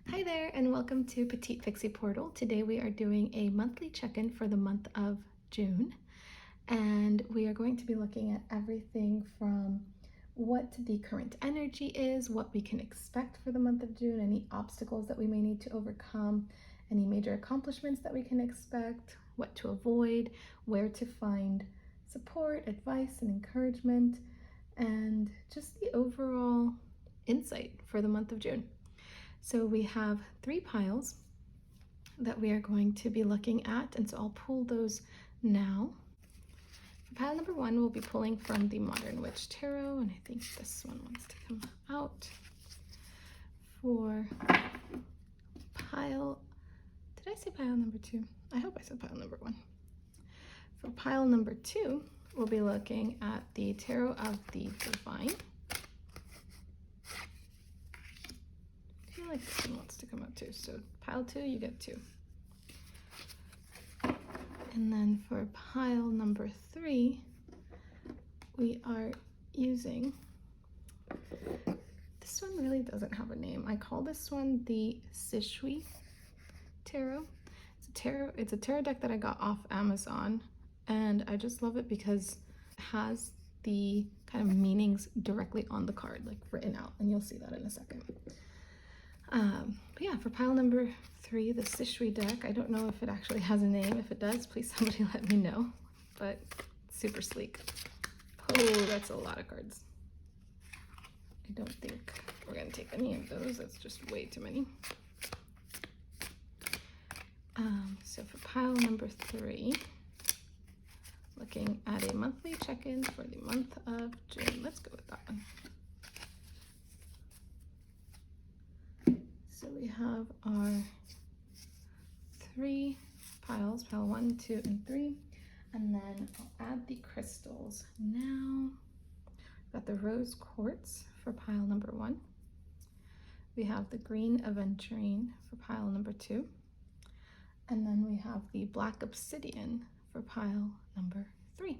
Hi there and welcome to Petite Pixie Portal. Today we are doing a monthly check-in for the month of June, and we are going to be looking at everything from what the current energy is, what we can expect for the month of June, any obstacles that we may need to overcome, any major accomplishments that we can expect, what to avoid, where to find support, advice, and encouragement, and just the overall insight for the month of June. So we have 3 piles that we are going to be looking at, and so I'll pull those now. For pile number 1, we'll be pulling from the Modern Witch Tarot, and I think this one wants to come out. For pile, did I say pile number 2? I hope I said pile number 1. For pile number 2, we'll be looking at the Tarot of the Divine. Like this one wants to come out too. So pile 2, you get 2. And then for pile number 3, we are using, this one really doesn't have a name. I call this one the Sishui Tarot. It's a tarot deck that I got off Amazon, and I just love it because it has the kind of meanings directly on the card, like written out, and you'll see that in a second. But yeah, for pile number 3, the Sishui deck, I don't know if it actually has a name. If it does, please somebody let me know, but it's super sleek. Oh, that's a lot of cards. I don't think we're gonna take any of those. That's just way too many. So for pile number 3, looking at a monthly check-in for the month of June. Let's go with that one. So we have our 3 piles, pile 1, 2, and 3, and then I'll add the crystals. Now, we've got the rose quartz for pile number 1. We have the green aventurine for pile number 2, and then we have the black obsidian for pile number 3.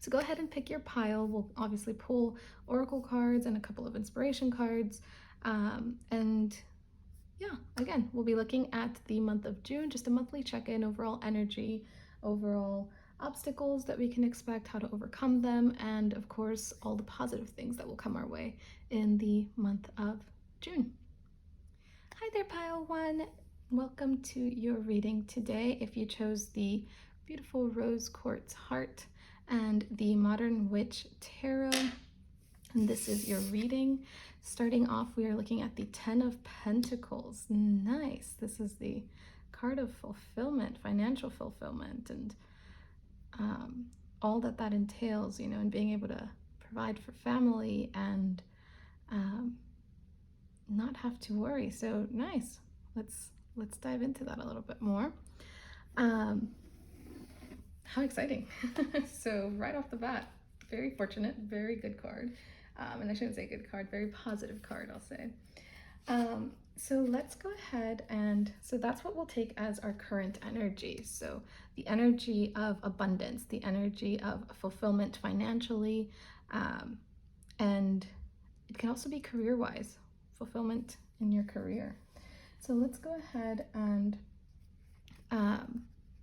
So go ahead and pick your pile. We'll obviously pull oracle cards and a couple of inspiration cards. And yeah, again, we'll be looking at the month of June, just a monthly check-in, overall energy, overall obstacles that we can expect, how to overcome them, and of course, all the positive things that will come our way in the month of June. Hi there, pile 1. Welcome to your reading today. If you chose the beautiful rose quartz heart and the Modern Witch Tarot, and this is your reading. Starting off, we are looking at the 10 of Pentacles. Nice. This is the card of fulfillment, financial fulfillment, and all that entails, you know, and being able to provide for family and not have to worry. So nice. Let's dive into that a little bit more. How exciting. So right off the bat, very fortunate, very good card. And I shouldn't say good card, very positive card, I'll say. So let's go ahead, and so that's what we'll take as our current energy. So the energy of abundance, the energy of fulfillment financially, and it can also be career-wise, fulfillment in your career. So let's go ahead and,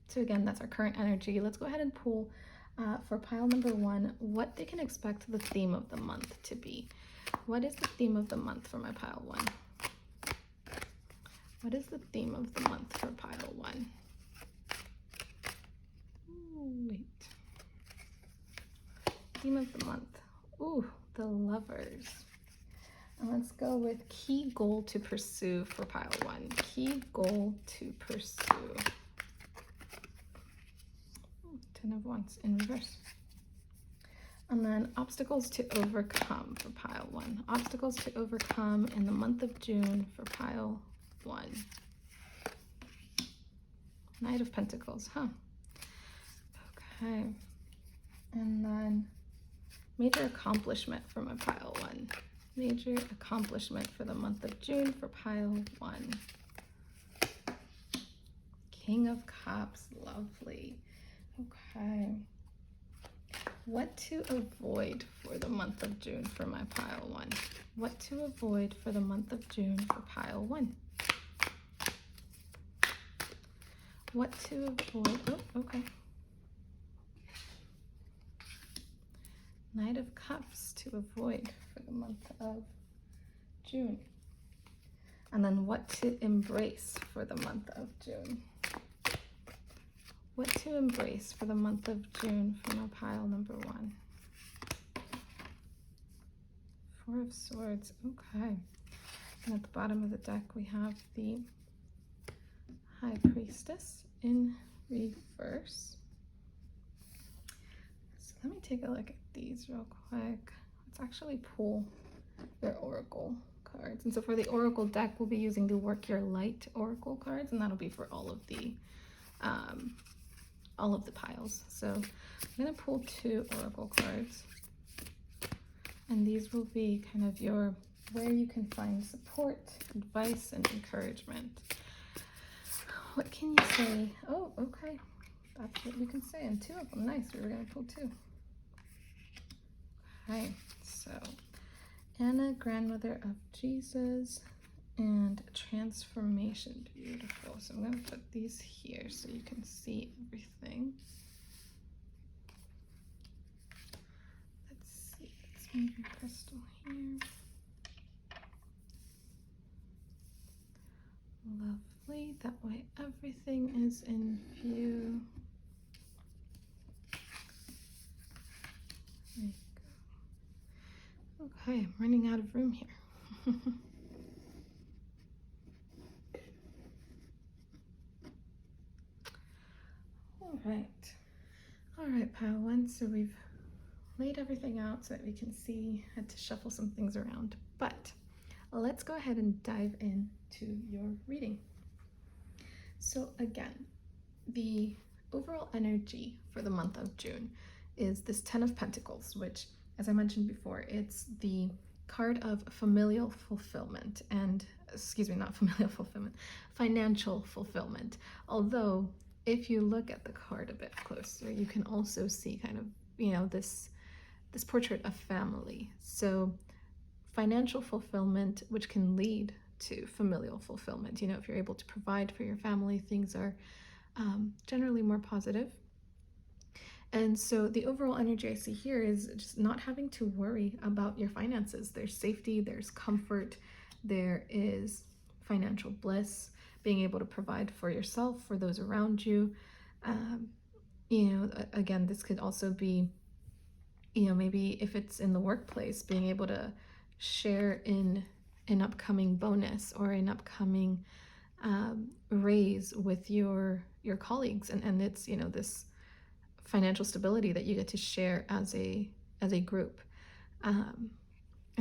so again, that's our current energy. Let's go ahead and pull for pile number 1, what they can expect the theme of the month to be. What is the theme of the month for my pile 1? What is the theme of the month for pile 1? Ooh, wait. Theme of the month. Ooh, the Lovers. And let's go with key goal to pursue for pile 1. Key goal to pursue. 10 of Wands in reverse. And then obstacles to overcome for pile 1. Obstacles to overcome in the month of June for pile 1. Knight of Pentacles, huh? Okay. And then major accomplishment for my pile 1. Major accomplishment for the month of June for pile 1. King of Cups, lovely. Okay. What to avoid for the month of June for my pile 1? What to avoid for the month of June for pile 1? What to avoid? Oh, okay. Knight of Cups to avoid for the month of June. And then what to embrace for the month of June. What to embrace for the month of June for my pile number 1. 4 of Swords, okay. And at the bottom of the deck we have the High Priestess in reverse. So let me take a look at these real quick. Let's actually pull their Oracle cards. And so for the Oracle deck, we'll be using the Work Your Light Oracle cards, and that'll be for all of the piles. So I'm gonna pull 2 Oracle cards, and these will be kind of your where you can find support, advice, and encouragement. What can you say? Oh, okay. That's what you can say. And 2 of them. Nice. We were going to pull 2. Okay. So, Anna, grandmother of Jesus, and transformation. Beautiful. So I'm going to put these here so you can see everything. Let's see. Let's move your crystal here. Lovely. That way everything is in view. There you go. Okay, I'm running out of room here. All right, pile 1. So we've laid everything out so that we can see. Had to shuffle some things around, but let's go ahead and dive into your reading. So again, the overall energy for the month of June is this 10 of Pentacles, which, as I mentioned before, it's the card of familial fulfillment and, excuse me, not familial fulfillment, financial fulfillment. Although, if you look at the card a bit closer, you can also see kind of, you know, this portrait of family. So financial fulfillment, which can lead to familial fulfillment. You know, if you're able to provide for your family, things are generally more positive. And so the overall energy I see here is just not having to worry about your finances. There's safety, there's comfort, there is financial bliss, being able to provide for yourself, for those around you. You know, again, this could also be, you know, maybe if it's in the workplace, being able to share in an upcoming bonus or an upcoming raise with your colleagues, and it's, you know, this financial stability that you get to share as a group. And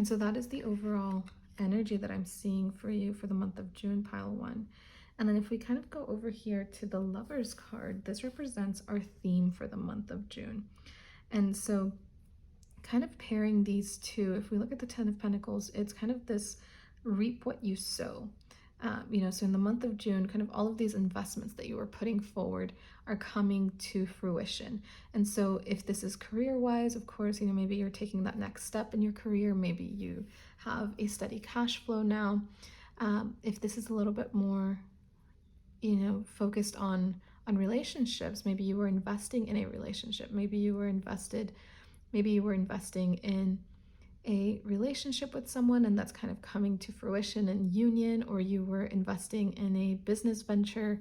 so that is the overall energy that I'm seeing for you for the month of June, pile 1. And then if we kind of go over here to the Lovers card, this represents our theme for the month of June. And so kind of pairing these two, if we look at the 10 of Pentacles, it's kind of this reap what you sow. You know, so in the month of June, kind of all of these investments that you were putting forward are coming to fruition. And so if this is career-wise, of course, you know, maybe you're taking that next step in your career. Maybe you have a steady cash flow now. If this is a little bit more, you know, focused on relationships, maybe you were investing in a relationship. Maybe you were investing in a relationship with someone, and that's kind of coming to fruition and union, or you were investing in a business venture.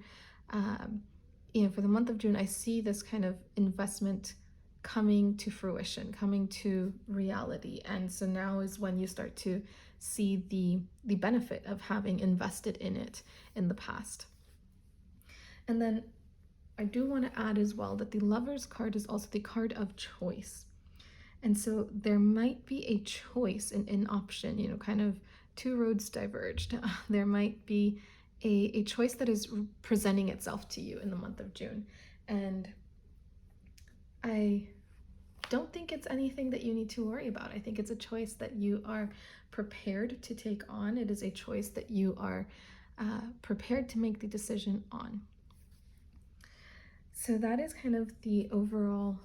You know, for the month of June, I see this kind of investment coming to fruition, coming to reality. And so now is when you start to see the benefit of having invested in it in the past. And then I do want to add as well that the Lovers card is also the card of choice. And so there might be a choice, an option, you know, kind of 2 roads diverged. There might be a choice that is presenting itself to you in the month of June. And I don't think it's anything that you need to worry about. I think it's a choice that you are prepared to take on. It is a choice that you are prepared to make the decision on. So that is kind of the overall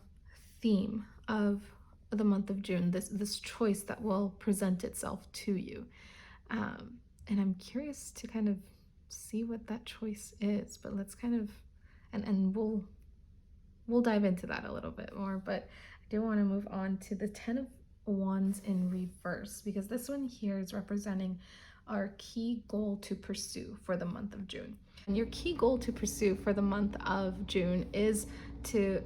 theme of the month of June, this choice that will present itself to you. And I'm curious to kind of see what that choice is, but let's kind of, and we'll dive into that a little bit more, but I do want to move on to the 10 of Wands in reverse, because this one here is representing our key goal to pursue for the month of June. And your key goal to pursue for the month of June is to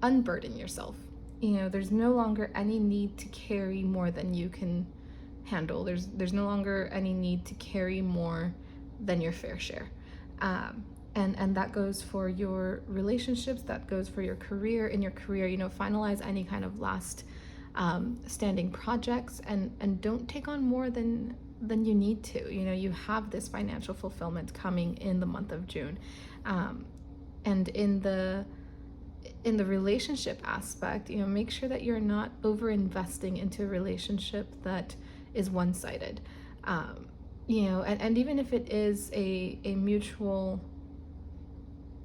unburden yourself. You know, there's no longer any need to carry more than you can handle. There's no longer any need to carry more than your fair share. And that goes for your relationships, that goes for your career. In your career, you know, finalize any kind of last standing projects, and don't take on more than you need to. You know, you have this financial fulfillment coming in the month of June. And in the relationship aspect, you know, make sure that you're not over investing into a relationship that is one-sided. You know, and even if it is a mutual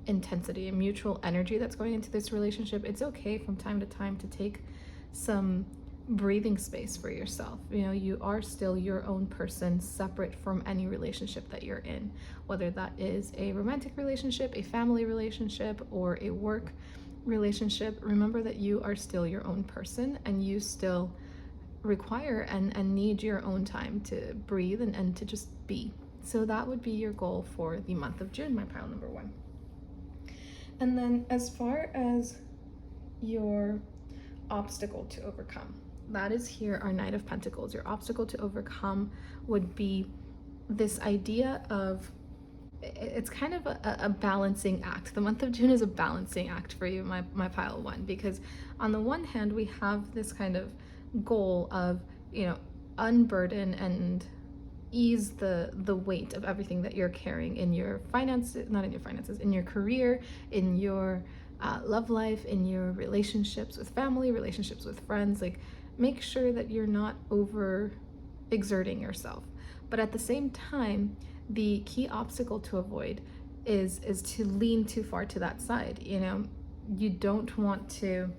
intensity, a mutual energy that's going into this relationship, it's okay from time to time to take some breathing space for yourself. You know, you are still your own person, separate from any relationship that you're in, whether that is a romantic relationship, a family relationship, or a work relationship. Remember that you are still your own person, and you still require and need your own time to breathe and to just be. So that would be your goal for the month of June, my pile number 1. And then as far as your obstacle to overcome, that is here our Knight of Pentacles. Your obstacle to overcome would be this idea of, it's kind of a balancing act. The month of June is a balancing act for you, my pile 1, because on the one hand, we have this kind of goal of, you know, unburden and ease the weight of everything that you're carrying in your finances, not in your finances, in your career, in your love life, in your relationships with family, relationships with friends. Like, make sure that you're not over exerting yourself. But at the same time, the key obstacle to avoid is to lean too far to that side. You know, you don't want to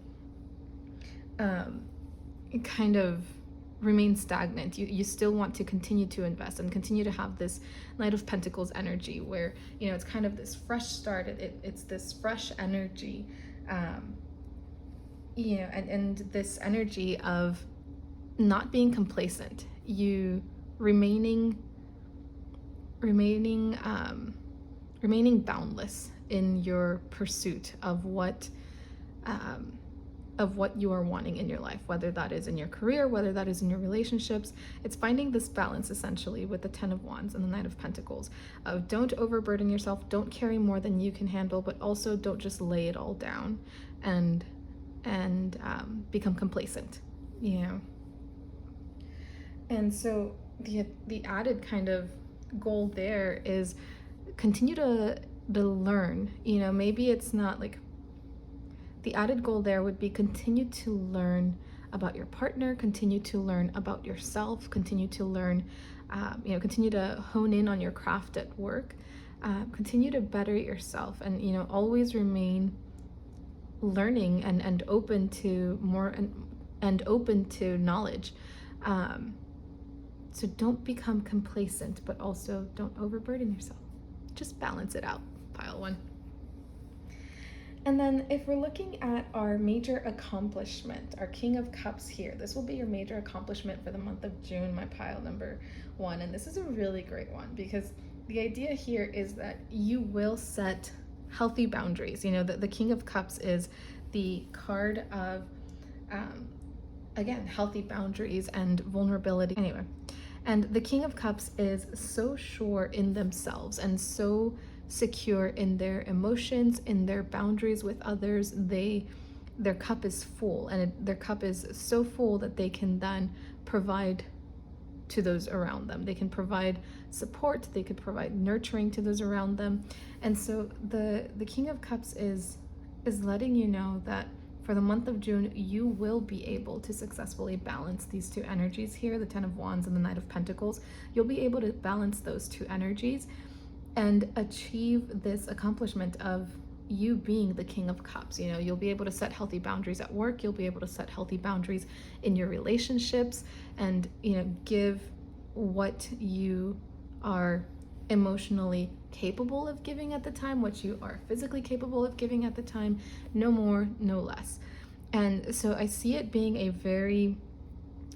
kind of remain stagnant. You still want to continue to invest and continue to have this Knight of Pentacles energy where, you know, it's kind of this fresh start. It's this fresh energy, you know, and this energy of not being complacent, you remaining boundless in your pursuit of what you are wanting in your life, whether that is in your career, whether that is in your relationships. It's finding this balance essentially with the 10 of Wands and the Knight of Pentacles of don't overburden yourself, don't carry more than you can handle, but also don't just lay it all down and become complacent, you know. And so the added kind of goal there is continue to learn, you know. Maybe it's not like, the added goal there would be continue to learn about your partner, continue to learn about yourself, continue to learn, you know, continue to hone in on your craft at work, continue to better yourself, and, you know, always remain learning and open to more and open to knowledge. So don't become complacent, but also don't overburden yourself. Just balance it out, pile 1. And then if we're looking at our major accomplishment, our King of Cups here, this will be your major accomplishment for the month of June, my pile number 1. And this is a really great one because the idea here is that you will set healthy boundaries. You know, the King of Cups is the card of, again, healthy boundaries and vulnerability. Anyway, and the King of Cups is so sure in themselves and so secure in their emotions, in their boundaries with others. Their cup is full, and their cup is so full that they can then provide to those around them. They can provide support, they could provide nurturing to those around them. And so the King of Cups is letting you know that for the month of June, you will be able to successfully balance these two energies here, the 10 of Wands and the Knight of Pentacles. You'll be able to balance those two energies and achieve this accomplishment of you being the King of Cups. You know, you'll be able to set healthy boundaries at work, you'll be able to set healthy boundaries in your relationships, and, you know, give what you are emotionally capable of giving at the time, what you are physically capable of giving at the time, no more, no less. And so I see it being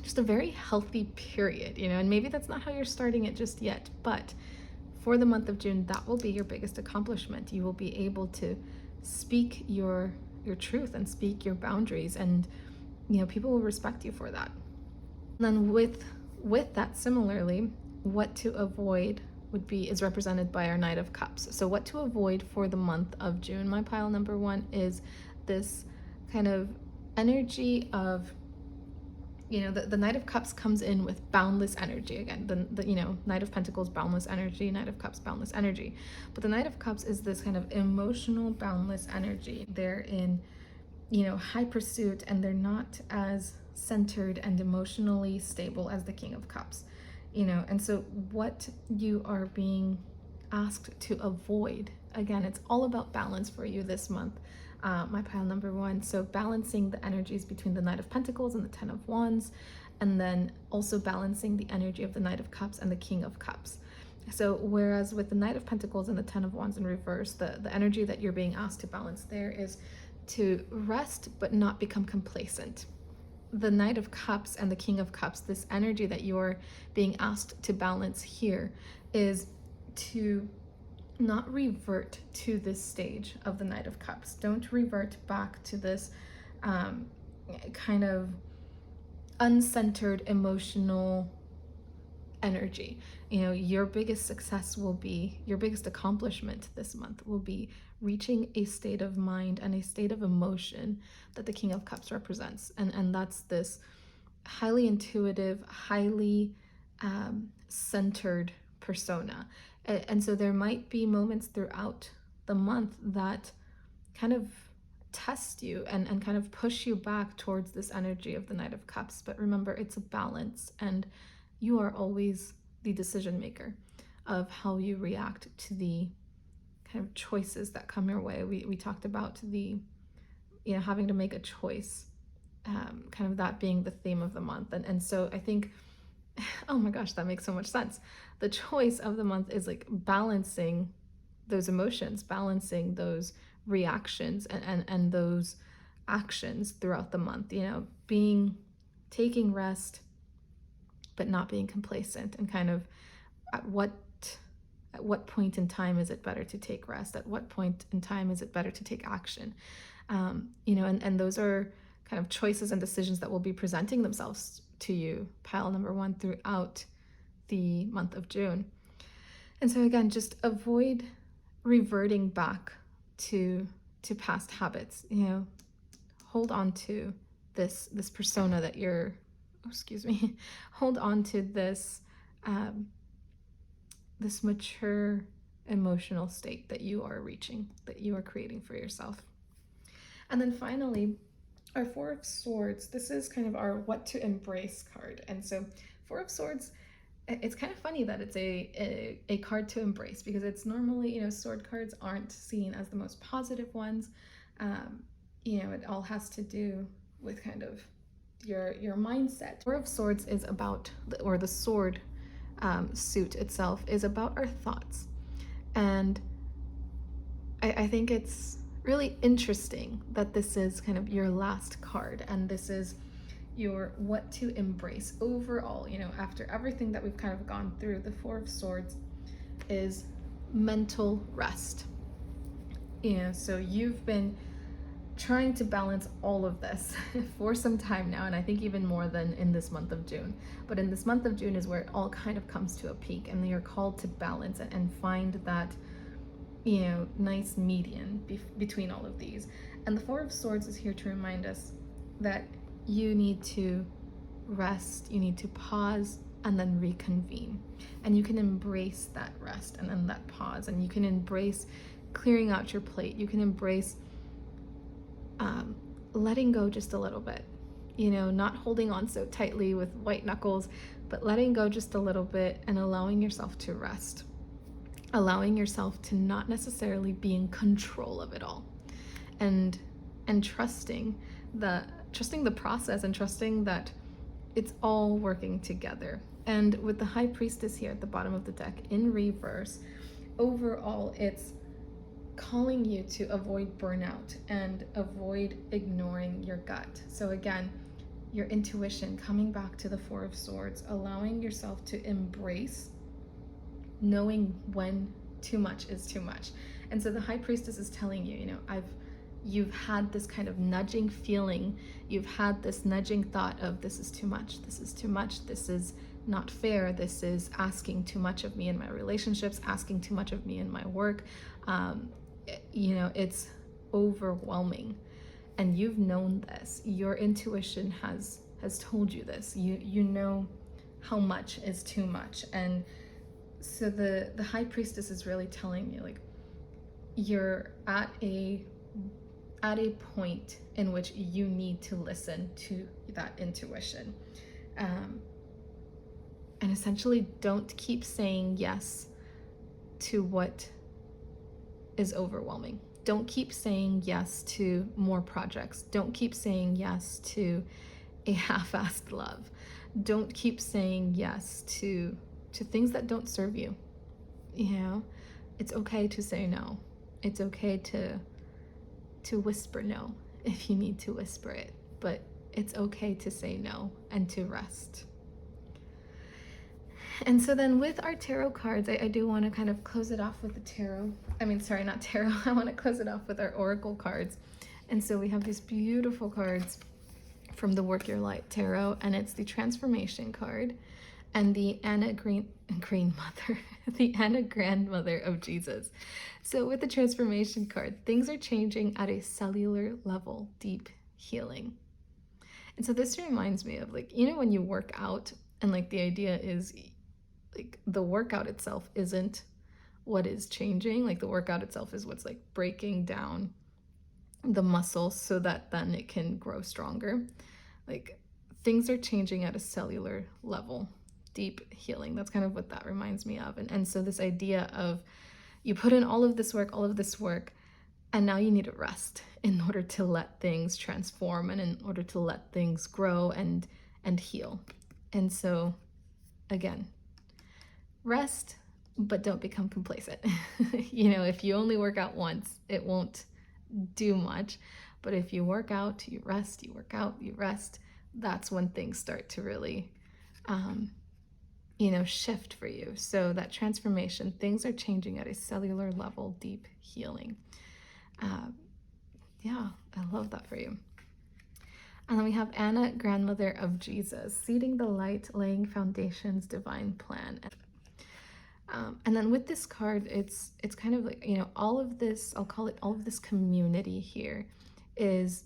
just a very healthy period, you know, and maybe that's not how you're starting it just yet, but for the month of June, that will be your biggest accomplishment. You will be able to speak your truth and speak your boundaries, and, you know, people will respect you for that. And then with that, similarly, what to avoid is represented by our Knight of Cups. So what to avoid for the month of June, my pile number one, is this kind of energy of, you know, the Knight of Cups comes in with boundless energy. Again, the you know, Knight of Pentacles, boundless energy, Knight of Cups, boundless energy. But the Knight of Cups is this kind of emotional boundless energy. They're in, you know, high pursuit, and they're not as centered and emotionally stable as the King of Cups, you know. And so what you are being asked to avoid, again, it's all about balance for you this month, my pile number one. So balancing the energies between the Knight of Pentacles and the Ten of Wands, and then also balancing the energy of the Knight of Cups and the King of Cups. So whereas with the Knight of Pentacles and the Ten of Wands in reverse, the energy that you're being asked to balance there is to rest but not become complacent. The Knight of Cups and the King of Cups, this energy that you're being asked to balance here, is to not revert to this stage of the Knight of Cups. Don't revert back to this kind of uncentered emotional energy. You know, your biggest success will be, your biggest accomplishment this month will be reaching a state of mind and a state of emotion that the King of Cups represents. And that's this highly intuitive, highly centered persona. And so there might be moments throughout the month that kind of test you and kind of push you back towards this energy of the Knight of Cups. But remember, it's a balance, and you are always the decision maker of how you react to the kind of choices that come your way. We talked about the, you know, having to make a choice, kind of that being the theme of the month. And so I think, oh my gosh, that makes so much sense. The choice of the month is like balancing those emotions, balancing those reactions and those actions throughout the month, you know, taking rest, but not being complacent, and kind of at what point in time is it better to take rest? At what point in time is it better to take action? You know, and those are kind of choices and decisions that will be presenting themselves to you, pile number one, throughout the month of June. And so again, just avoid reverting back to past habits. You know, hold on to this persona that you're, hold on to this this mature emotional state that you are reaching, that you are creating for yourself. And then finally, our Four of Swords. This is kind of our what to embrace card. And so Four of Swords, it's kind of funny that it's a card to embrace, because it's normally, you know, sword cards aren't seen as the most positive ones. You know, it all has to do with kind of your mindset. Four of Swords is about, or the sword suit itself is about our thoughts. And I think it's really interesting that this is kind of your last card, and this is your what to embrace overall. You know, after everything that we've kind of gone through, the Four of Swords is mental rest. You know, so you've been trying to balance all of this for some time now, and I think even more than in this month of June. But in this month of June is where it all kind of comes to a peak, and you're called to balance it and find that, you know, nice median between all of these. And the Four of Swords is here to remind us that you need to rest, you need to pause, and then reconvene. And you can embrace that rest and then that pause, and you can embrace clearing out your plate. You can embrace letting go just a little bit, you know, not holding on so tightly with white knuckles, but letting go just a little bit and allowing yourself to rest. allowing yourself to not necessarily be in control of it all, and trusting the process, and trusting that it's all working together. And with the High Priestess here at the bottom of the deck in reverse, overall it's calling you to avoid burnout and avoid ignoring your gut. So again, your intuition, coming back to the Four of Swords, allowing yourself to embrace knowing when too much is too much. And so the High Priestess is telling you, you've had this kind of nudging feeling, you've had this nudging thought of, this is too much, this is too much, this is not fair, this is asking too much of me in my relationships, asking too much of me in my work. It's overwhelming. And you've known this. Your intuition has told you this. You know how much is too much. And so the High Priestess is really telling you, like, you're at a point in which you need to listen to that intuition. And essentially don't keep saying yes to what is overwhelming. Don't keep saying yes to more projects. Don't keep saying yes to a half-assed love. Don't keep saying yes to things that don't serve you. It's okay to say no. It's okay to whisper no if you need to whisper it, but it's okay to say no and to rest. And so then with our tarot cards, I do want to kind of close it off with the tarot. Not tarot. I want to close it off with our oracle cards. And so we have these beautiful cards from the Work Your Light Tarot, and it's the Transformation card and the Anna Grandmother, the Anna Grandmother of Jesus. So with the Transformation card, things are changing at a cellular level, deep healing. And so this reminds me of, like, when you work out, and like the idea is, like, the workout itself isn't what is changing. Like, the workout itself is what's, like, breaking down the muscle so that then it can grow stronger. Like, things are changing at a cellular level, deep healing. That's kind of what that reminds me of. And so this idea of, you put in all of this work, and now you need to rest in order to let things transform, and in order to let things grow and heal. And so, again, rest, but don't become complacent. If you only work out once, it won't do much. But if you work out, you rest, you work out, you rest, that's when things start to really, shift for you. So that transformation, things are changing at a cellular level, deep healing. I love that for you. And then we have Anna, Grandmother of Jesus, seeding the light, laying foundations, divine plan. And then with this card, it's kind of like, all of this, I'll call it all of this community here is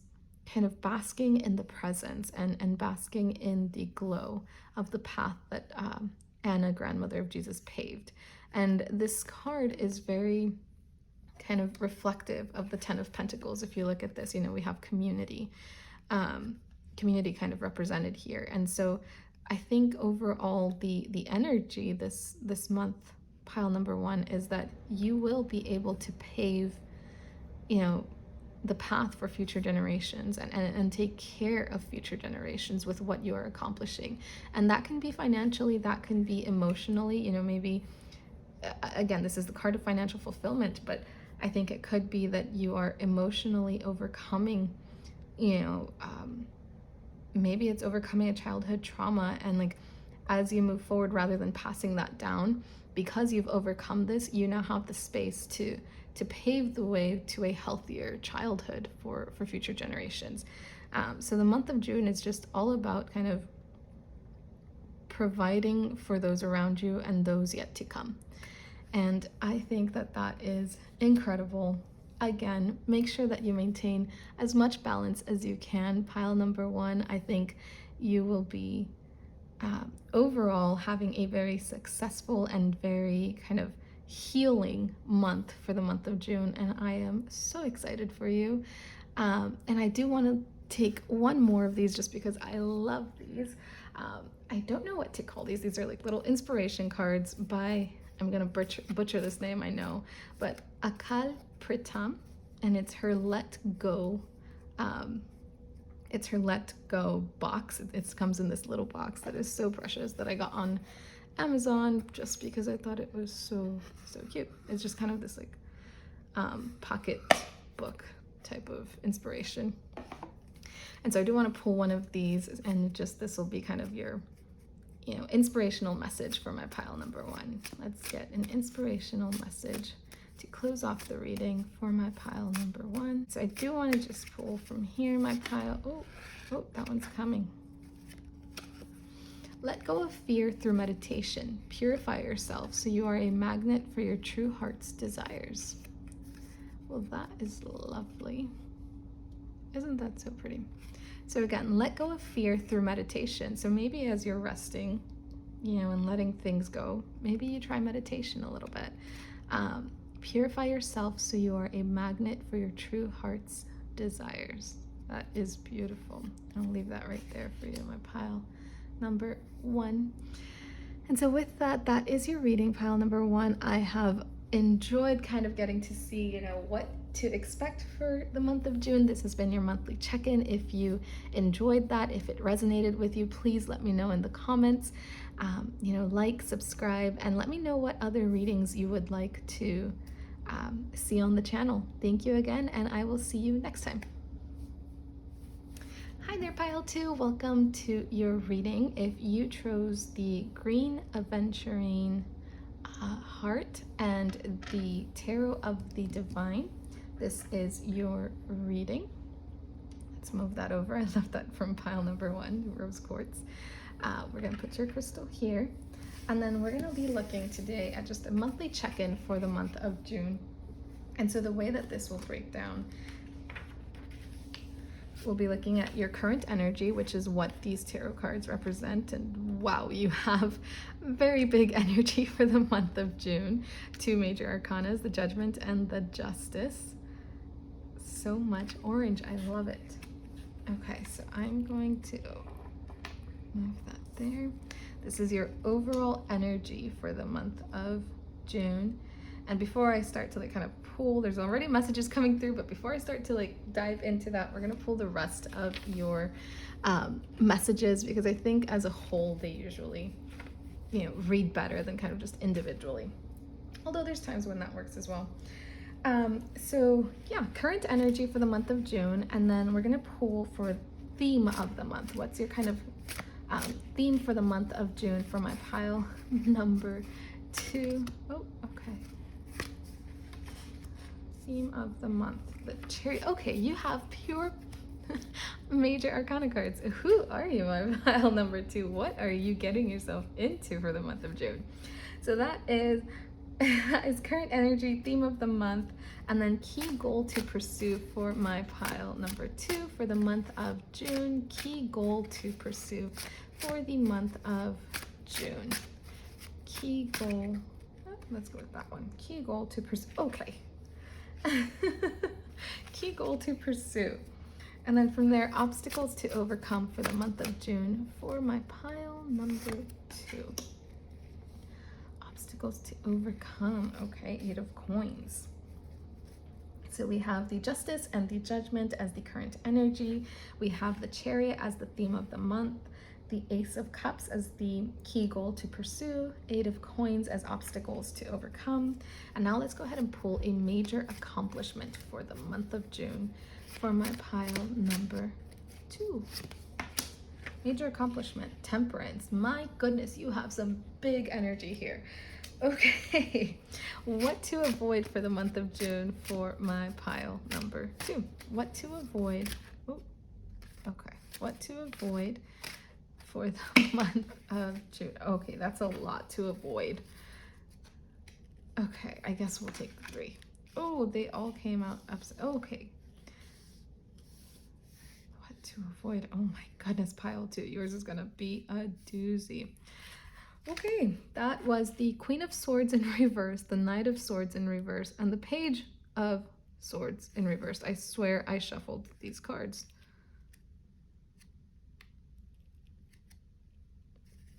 kind of basking in the presence and basking in the glow of the path that Anna, Grandmother of Jesus, paved. And this card is very kind of reflective of the Ten of Pentacles. If you look at this, we have community kind of represented here. And so I think overall the energy this month, pile number 1, is that you will be able to pave, the path for future generations and take care of future generations with what you are accomplishing. And that can be financially, that can be emotionally, maybe, again, this is the card of financial fulfillment, but I think it could be that you are emotionally overcoming, maybe it's overcoming a childhood trauma, and like, as you move forward, rather than passing that down, because you've overcome this, you now have the space to pave the way to a healthier childhood for future generations. So the month of June is just all about kind of providing for those around you and those yet to come. And I think that is incredible. Again, make sure that you maintain as much balance as you can. Pile number 1, I think you will be overall having a very successful and very kind of healing month for the month of June. And I am so excited for you. And I do want to take one more of these just because I love these. I don't know what to call these. These are like little inspiration cards by I'm gonna butcher this name, I know, but Akal Pritam, and it's her Let Go. It's her Let Go box. It comes in this little box that is so precious that I got on Amazon just because I thought it was so cute. It's just kind of this like pocket book type of inspiration. And so I do want to pull one of these, and just this will be kind of your, you know, inspirational message for my pile number 1. Let's get an inspirational message to close off the reading for my pile number 1. So I do want to just pull from here my pile. Oh, that one's coming. Let go of fear through meditation. Purify yourself so you are a magnet for your true heart's desires. Well, that is lovely. Isn't that so pretty? So again, let go of fear through meditation. So maybe as you're resting, you know, and letting things go, maybe you try meditation a little bit. Purify yourself so you are a magnet for your true heart's desires. That is beautiful. I'll leave that right there for you, my pile number 1. And so with that, that is your reading, pile number 1. I have enjoyed kind of getting to see, you know, what to expect for the month of June. This has been your monthly check-in. If you enjoyed that, if it resonated with you, please let me know in the comments. You know, like, subscribe, and let me know what other readings you would like to see on the channel. Thank you again, and I will see you next time. Hi there, pile 2. Welcome to your reading. If you chose the Green Aventurine Heart and the Tarot of the Divine, this is your reading. Let's move that over. I love that from pile number 1, rose quartz. We're going to put your crystal here, and then we're going to be looking today at just a monthly check-in for the month of June. And so the way that this will break down, we'll be looking at your current energy, which is what these tarot cards represent. And wow, you have very big energy for the month of June. 2 major arcanas, the Judgment and the Justice. So much orange, I love it. Okay, so I'm going to move that there. This is your overall energy for the month of June. And before I start to like kind of pull, there's already messages coming through, but before I start to like dive into that, we're gonna pull the rest of your messages, because I think as a whole they usually, you know, read better than kind of just individually. Although there's times when that works as well. So yeah, current energy for the month of June, and then we're gonna pull for theme of the month. What's your kind of theme for the month of June for my pile number 2? Oh, okay. Theme of the month, the cherry. Okay, you have pure major arcana cards. Who are you, my pile number 2? What are you getting yourself into for the month of June? So that is current energy, theme of the month, and then key goal to pursue for my pile number 2 for the month of June. Key goal to pursue for the month of June. Key goal, let's go with that one. Key goal to pursue, okay. Key goal to pursue. And then from there, obstacles to overcome for the month of June for my pile number 2. Obstacles to overcome. Okay, 8 of coins. So we have the Justice and the Judgment as the current energy. We have the Chariot as the theme of the month. The Ace of Cups as the key goal to pursue. 8 of coins as obstacles to overcome. And now let's go ahead and pull a major accomplishment for the month of June for my pile number 2. Major accomplishment, Temperance. My goodness, you have some big energy here. Okay, what to avoid for the month of June for my pile number 2? What to avoid? Oh, okay, what to avoid for the month of June? Okay, that's a lot to avoid. Okay, I guess we'll take the 3. Oh, they all came out upside. Okay. What to avoid? Oh my goodness, pile 2. Yours is gonna be a doozy. Okay, that was the Queen of Swords in reverse, the Knight of Swords in reverse, and the Page of Swords in reverse. I swear I shuffled these cards.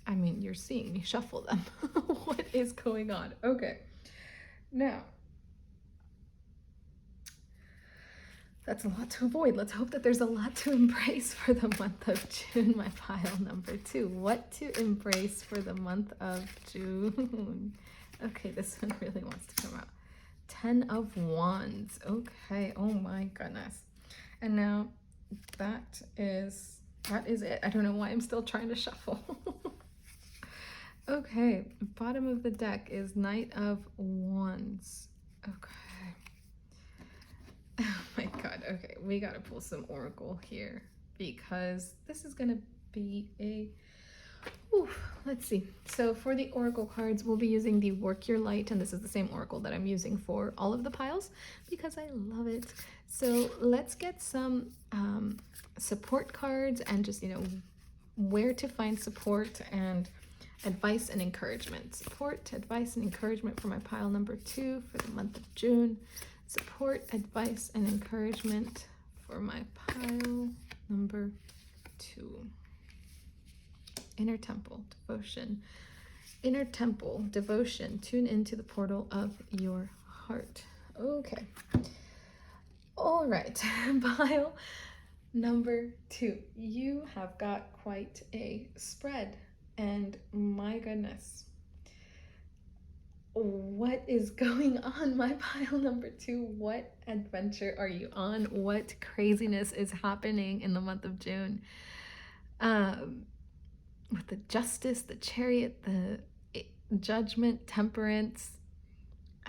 I mean, you're seeing me shuffle them. What is going on? Okay. Now, that's a lot to avoid. Let's hope that there's a lot to embrace for the month of June, my pile number 2. What to embrace for the month of June? Okay, this one really wants to come out. 10 of Wands. Okay, oh my goodness. And now that is it. I don't know why I'm still trying to shuffle. Okay, bottom of the deck is Knight of Wands. Okay. Oh my god, okay, we gotta pull some oracle here because this is gonna be a let's see. So for the oracle cards, we'll be using the Work Your Light, and this is the same oracle that I'm using for all of the piles because I love it. So let's get some support cards and just, where to find support and advice and encouragement. Support, advice, and encouragement for my pile number 2 for the month of June. Support, advice, and encouragement for my pile number 2. Inner Temple, Devotion. Inner Temple, Devotion. Tune into the portal of your heart. Okay. All right. Pile number 2. You have got quite a spread. And my goodness. What is going on, my pile number 2? What adventure are you on? What craziness is happening in the month of June? With the Justice, the Chariot, the Judgment, Temperance.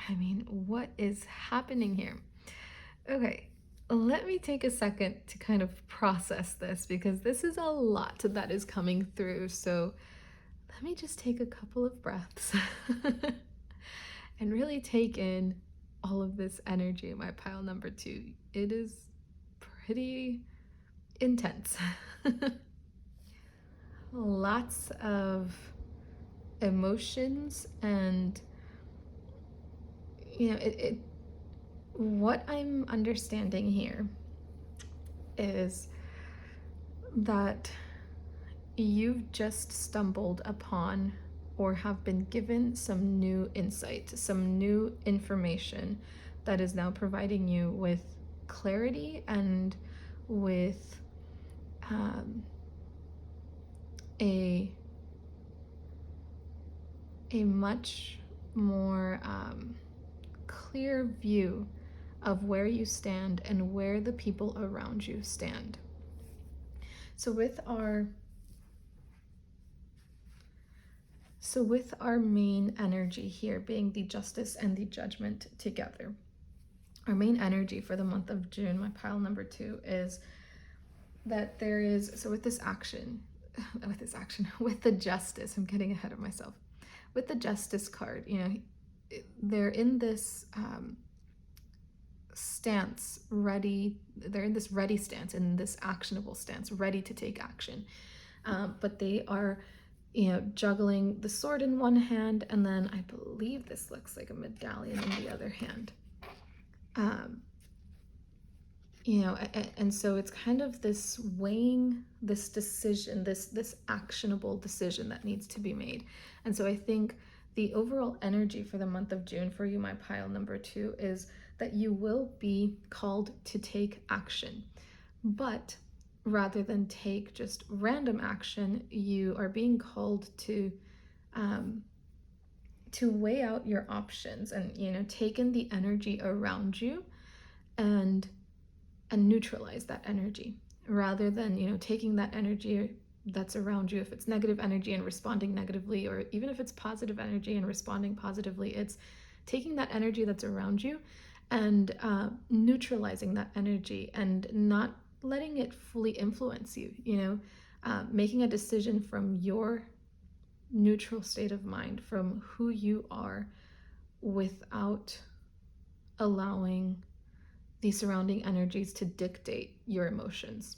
I mean, what is happening here? Okay, let me take a second to kind of process this because this is a lot that is coming through. So let me just take a couple of breaths and really take in all of this energy in my pile number 2. It is pretty intense. Lots of emotions, and what I'm understanding here is that you've just stumbled upon or have been given some new insight, some new information that is now providing you with clarity and with a much more clear view of where you stand and where the people around you stand. So with our main energy here being the Justice and the Judgment together, our main energy for the month of June, my pile number 2, is that there is, so with the Justice, I'm getting ahead of myself. With the Justice card, they're in this stance, ready, they're in this ready stance, in this actionable stance, ready to take action. But they are, juggling the sword in one hand, and then I believe this looks like a medallion in the other hand. And so it's kind of this weighing, this decision, this actionable decision that needs to be made. And so I think the overall energy for the month of June for you, my pile number 2, is that you will be called to take action. But rather than take just random action, you are being called to weigh out your options and, take in the energy around you and neutralize that energy, rather than, taking that energy that's around you. If it's negative energy and responding negatively, or even if it's positive energy and responding positively, it's taking that energy that's around you and neutralizing that energy and not letting it fully influence you, making a decision from your neutral state of mind, from who you are, without allowing the surrounding energies to dictate your emotions.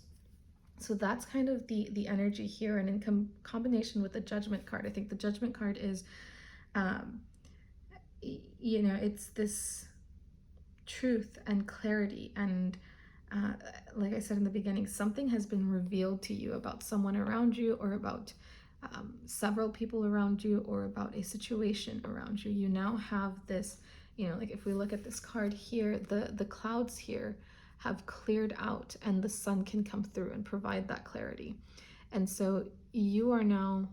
So that's kind of the energy here, and in combination with the Judgment card, I think the Judgment card is, it's this truth and clarity, and like I said in the beginning, something has been revealed to you about someone around you, or about several people around you or about a situation around you. You now have this, like if we look at this card here, the clouds here have cleared out and the sun can come through and provide that clarity. And so you are now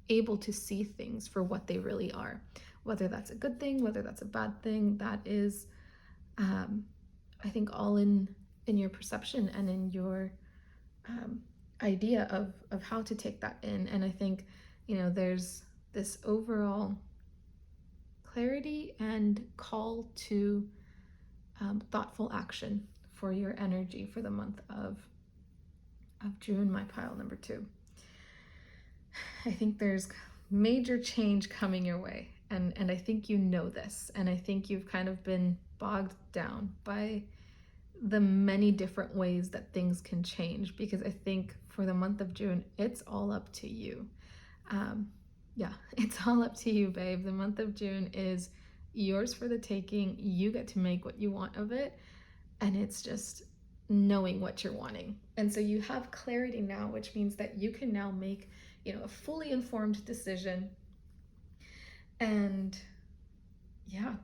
able to see things for what they really are, whether that's a good thing, whether that's a bad thing. That is, I think, all in your perception and in your idea of how to take that in. And I think, there's this overall clarity and call to thoughtful action for your energy for the month of June, my pile number 2. I think there's major change coming your way, and I think you know this, and I think you've kind of been bogged down by the many different ways that things can change, because I think for the month of June, it's all up to you. Yeah, it's all up to you, babe. The month of June is yours for the taking. You get to make what you want of it, and it's just knowing what you're wanting. And so you have clarity now, which means that you can now make, a fully informed decision. And yeah,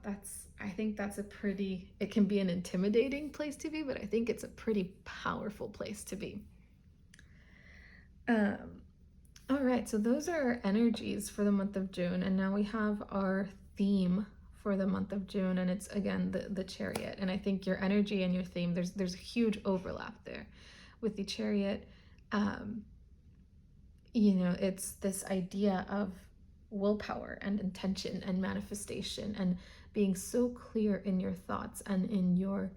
I think that's it can be an intimidating place to be, but I think it's a pretty powerful place to be. All right, so those are our energies for the month of June, and now we have our theme for the month of June, and it's again the Chariot. And I think your energy and your theme, there's a huge overlap there with the Chariot. It's this idea of willpower and intention and manifestation and being so clear in your thoughts and in your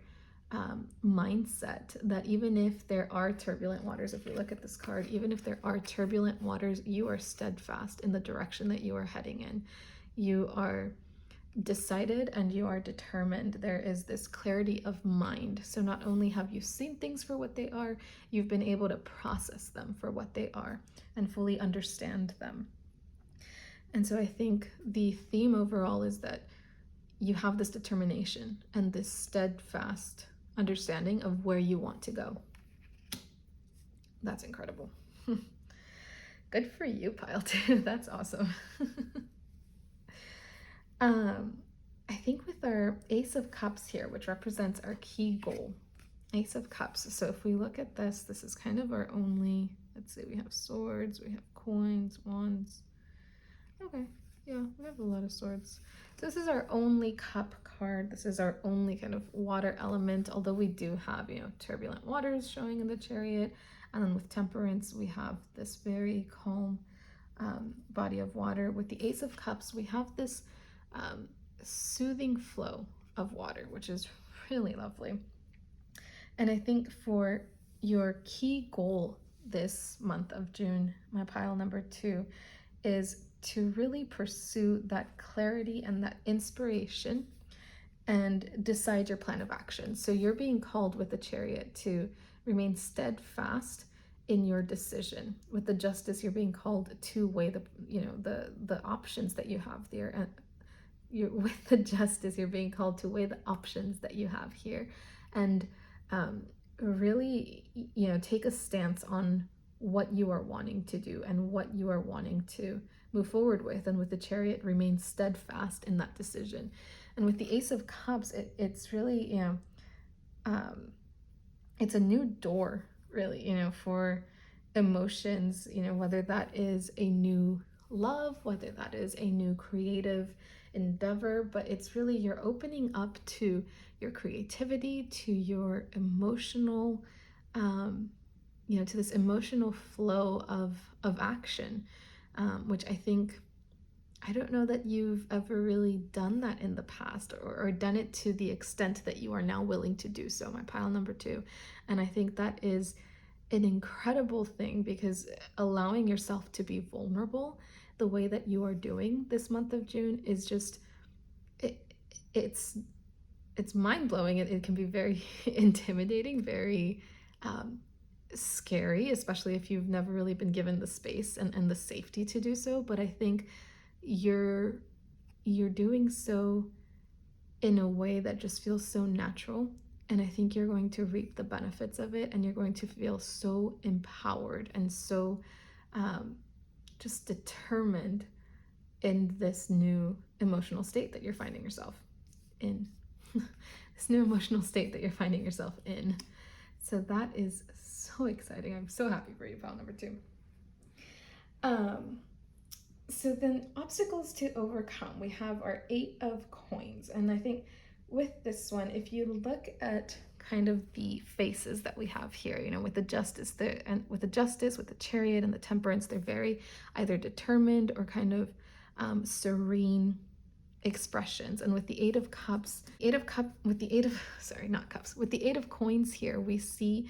mindset that even if there are turbulent waters, if we look at this card, even if there are turbulent waters, you are steadfast in the direction that you are heading in. You are decided and you are determined. There is this clarity of mind. So not only have you seen things for what they are, you've been able to process them for what they are and fully understand them. And so I think the theme overall is that you have this determination and this steadfast understanding of where you want to go. That's incredible. Good for you, pile 2. That's awesome. I think with our Ace of Cups here, which represents our key goal, Ace of Cups. So if we look at this, this is kind of our only, let's see, we have swords, we have coins, wands. Okay, yeah, we have a lot of swords. So this is our only cup card. This is our only kind of water element, although we do have, turbulent waters showing in the Chariot. And then with Temperance, we have this very calm body of water. With the Ace of Cups, we have this soothing flow of water, which is really lovely. And I think for your key goal this month of June, my pile number 2, is to really pursue that clarity and that inspiration and decide your plan of action. So you're being called with the Chariot to remain steadfast in your decision. With the Justice, you're being called to weigh the options that you have there. With the Justice, you're being called to weigh the options that you have here, and really, take a stance on what you are wanting to do and what you are wanting to move forward with. And with the Chariot, remain steadfast in that decision. And with the Ace of Cups, it's really, it's a new door, really, for emotions, whether that is a new love, whether that is a new creative endeavor, but it's really you're opening up to your creativity, to your emotional, to this emotional flow of action, which I think, I don't know that you've ever really done that in the past or done it to the extent that you are now willing to do so, my pile number 2. And I think that is an incredible thing, because allowing yourself to be vulnerable the way that you are doing this month of June is just, it's mind-blowing. It can be very intimidating, very scary, especially if you've never really been given the space and the safety to do so. But I think you're doing so in a way that just feels so natural, and I think you're going to reap the benefits of it, and you're going to feel so empowered and so just determined in this new emotional state that you're finding yourself in. This new emotional state that you're finding yourself in. So that is so exciting. I'm so happy for you, pile number 2. So then obstacles to overcome. We have our 8 of coins. And I think with this one, if you look at kind of the faces that we have here, you know, with the justice, with the chariot and the temperance, they're very either determined or kind of serene expressions. And with the 8 of cups, with the 8 of coins here, we see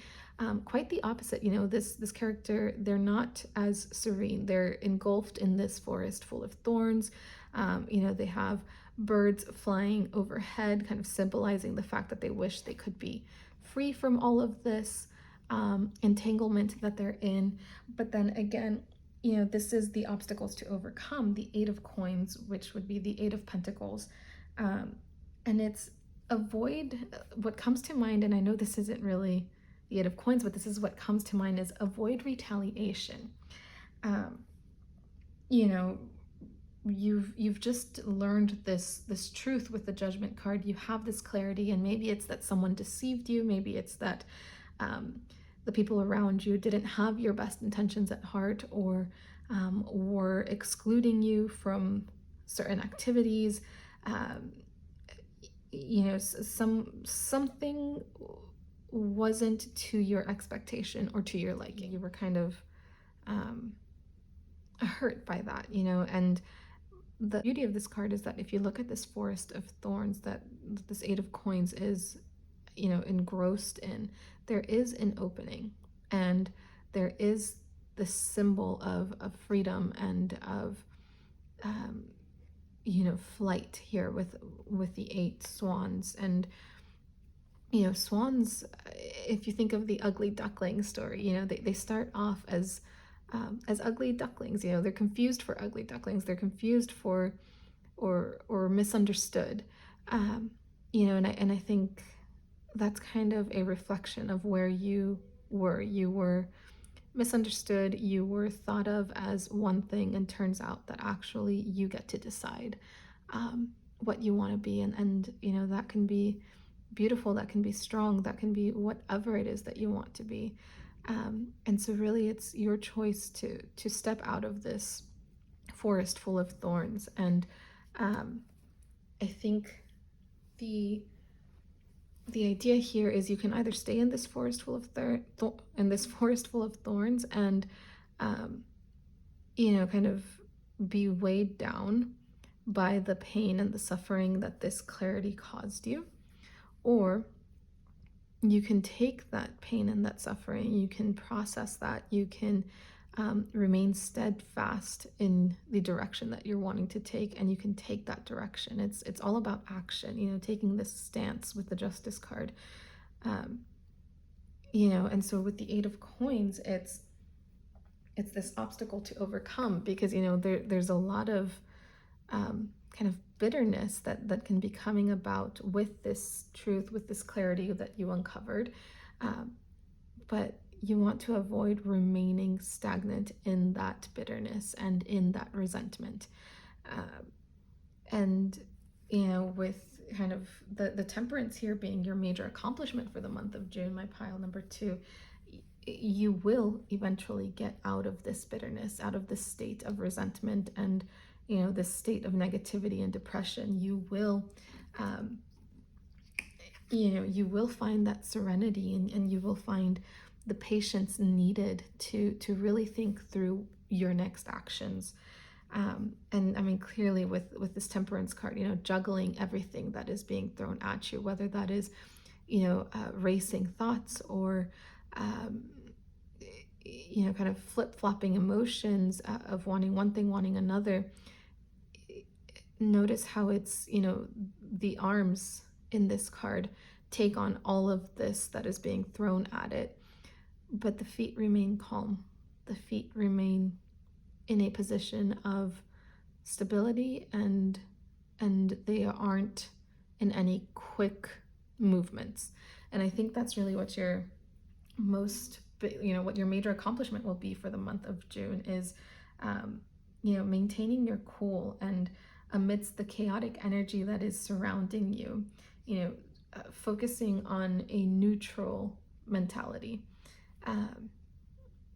quite the opposite. You know, this character, they're not as serene. They're engulfed in this forest full of thorns. You know, they have birds flying overhead, kind of symbolizing the fact that they wish they could be free from all of this entanglement that they're in. But then again, you know, this is the obstacles to overcome, the 8 of coins, which would be the 8 of pentacles. And it's avoid, what comes to mind, and I know this isn't really the 8 of coins, but this is what comes to mind, is avoid retaliation. You know, you've just learned this truth with the Judgment card. You have this clarity, and maybe it's that someone deceived you, maybe it's that the people around you didn't have your best intentions at heart, or were excluding you from certain activities. You know, something wasn't to your expectation or to your liking. You were kind of hurt by that, you know. And the beauty of this card is that if you look at this forest of thorns that this 8 of coins is, you know, engrossed in, there is an opening, and there is this symbol of freedom and of you know, flight here with the 8 swans. And you know, swans, if you think of the ugly duckling story, you know, they start off as ugly ducklings. You know, they're confused for ugly ducklings, they're confused for or misunderstood. You know, and I think that's kind of a reflection of where you were. You were misunderstood, you were thought of as one thing, and turns out that actually you get to decide what you want to be. And you know, that can be beautiful, that can be strong, that can be whatever it is that you want to be. And so really it's your choice to step out of this forest full of thorns. And I think the idea here is you can either stay in this forest full of thorns and you know, kind of be weighed down by the pain and the suffering that this clarity caused you, or you can take that pain and that suffering, you can process that, you can remain steadfast in the direction that you're wanting to take, and you can take that direction. It's all about action, you know, taking this stance with the Justice card. You know, and so with the 8 of coins, it's this obstacle to overcome, because you know, there's a lot of kind of bitterness that can be coming about with this truth, with this clarity that you uncovered. But you want to avoid remaining stagnant in that bitterness and in that resentment. And you know, with kind of the temperance here being your major accomplishment for the month of June, my pile number 2, you will eventually get out of this bitterness, out of this state of resentment, and you know, this state of negativity and depression. You will you know, you will find that serenity, and you will find the patience needed to really think through your next actions. And I mean, clearly with this temperance card, you know, juggling everything that is being thrown at you, whether that is, you know, racing thoughts, or you know, kind of flip-flopping emotions of wanting one thing, wanting another. Notice how it's, you know, the arms in this card take on all of this that is being thrown at it, but the feet remain calm. The feet remain in a position of stability, and they aren't in any quick movements. And I think that's really what your most, you know, what your major accomplishment will be for the month of June, is maintaining your cool and amidst the chaotic energy that is surrounding you, focusing on a neutral mentality. Um,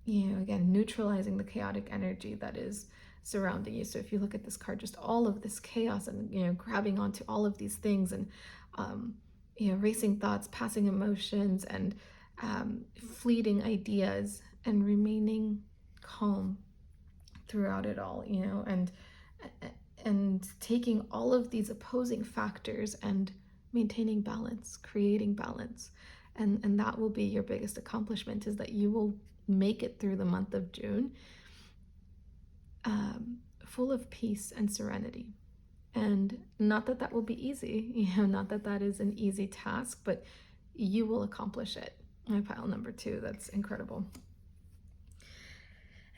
again, neutralizing the chaotic energy that is surrounding you. So if you look at this card, just all of this chaos and, grabbing onto all of these things and, racing thoughts, passing emotions, and fleeting ideas, and remaining calm throughout it all, and taking all of these opposing factors and maintaining balance, creating balance. And that will be your biggest accomplishment, is that you will make it through the month of June full of peace and serenity. And not that that will be easy, not that that is an easy task, but you will accomplish it. My pile number 2, that's incredible.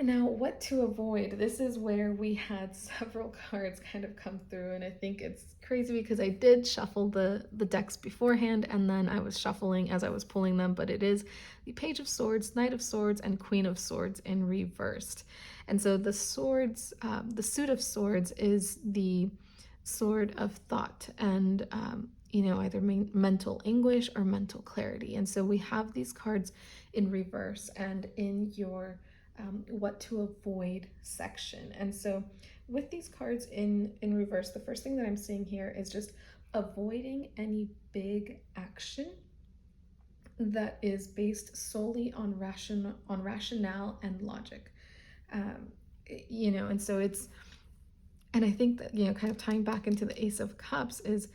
And now, what to avoid? This is where we had several cards kind of come through, and I think it's crazy because I did shuffle the decks beforehand, and then I was shuffling as I was pulling them, but it is the Page of Swords, Knight of Swords, and Queen of Swords in reversed. And so the swords, the suit of swords is the sword of thought and, either mental anguish or mental clarity. And so we have these cards in reverse and in your what to avoid section. And so with these cards in reverse, the first thing that I'm seeing here is just avoiding any big action that is based solely on rationale and logic. And so it's, and I think that, kind of tying back into the Ace of Cups, is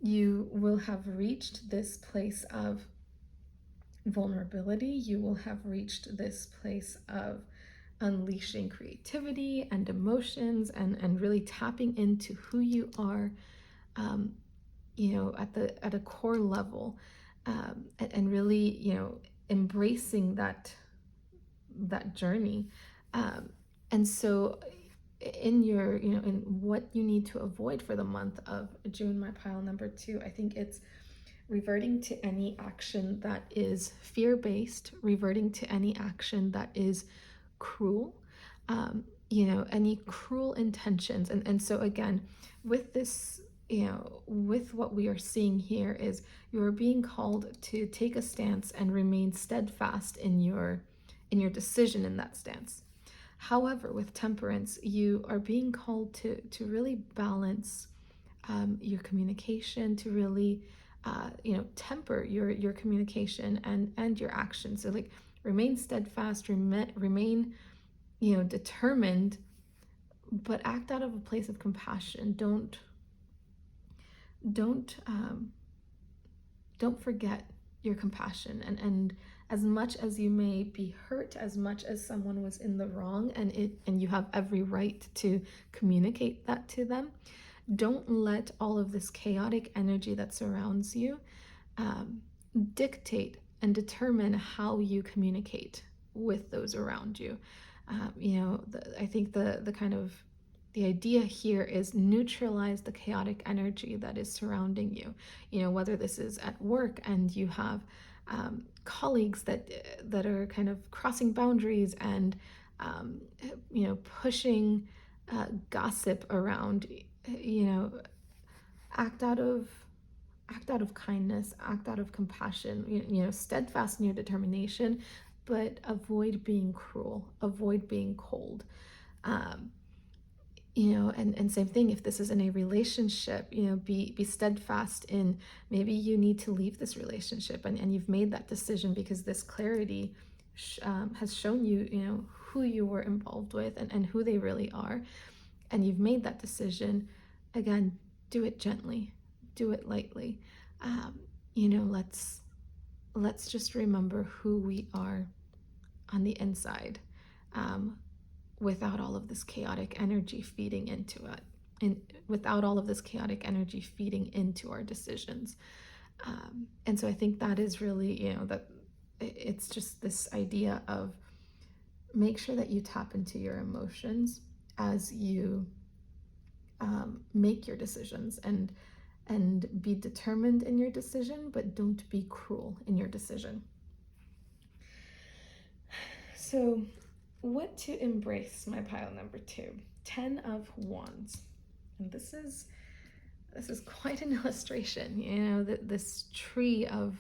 you will have reached this place of vulnerability. You will have reached this place of unleashing creativity and emotions, and really tapping into who you are, at a core level, and really, embracing that journey. And so in your, in what you need to avoid for the month of June, my pile number 2, I think it's reverting to any action that is fear-based, reverting to any action that is cruel, any cruel intentions. And so again, with this, with what we are seeing here, is you are being called to take a stance and remain steadfast in your decision in that stance. However, with Temperance, you are being called to really balance your communication, to really temper your communication and your actions. So like, remain steadfast, remain determined, but act out of a place of compassion. Don't forget your compassion, and as much as you may be hurt, as much as someone was in the wrong, and you have every right to communicate that to them, don't let all of this chaotic energy that surrounds you dictate and determine how you communicate with those around you. I think the kind of the idea here is neutralize the chaotic energy that is surrounding you. Whether this is at work and you have colleagues that are kind of crossing boundaries and pushing gossip around. Act out of kindness, act out of compassion. Steadfast in your determination, but avoid being cruel, avoid being cold. And same thing, if this is in a relationship, be steadfast in, maybe you need to leave this relationship, and you've made that decision because this clarity has shown you, who you were involved with and who they really are, and you've made that decision. Again, do it gently, do it lightly. Let's just remember who we are on the inside, without all of this chaotic energy feeding into it, and without all of this chaotic energy feeding into our decisions. And so I think that is really, that it's just this idea of, make sure that you tap into your emotions as you make your decisions, and be determined in your decision, but don't be cruel in your decision. So what to embrace, my pile number 2. 10 of Wands. And this is quite an illustration. You know, this tree of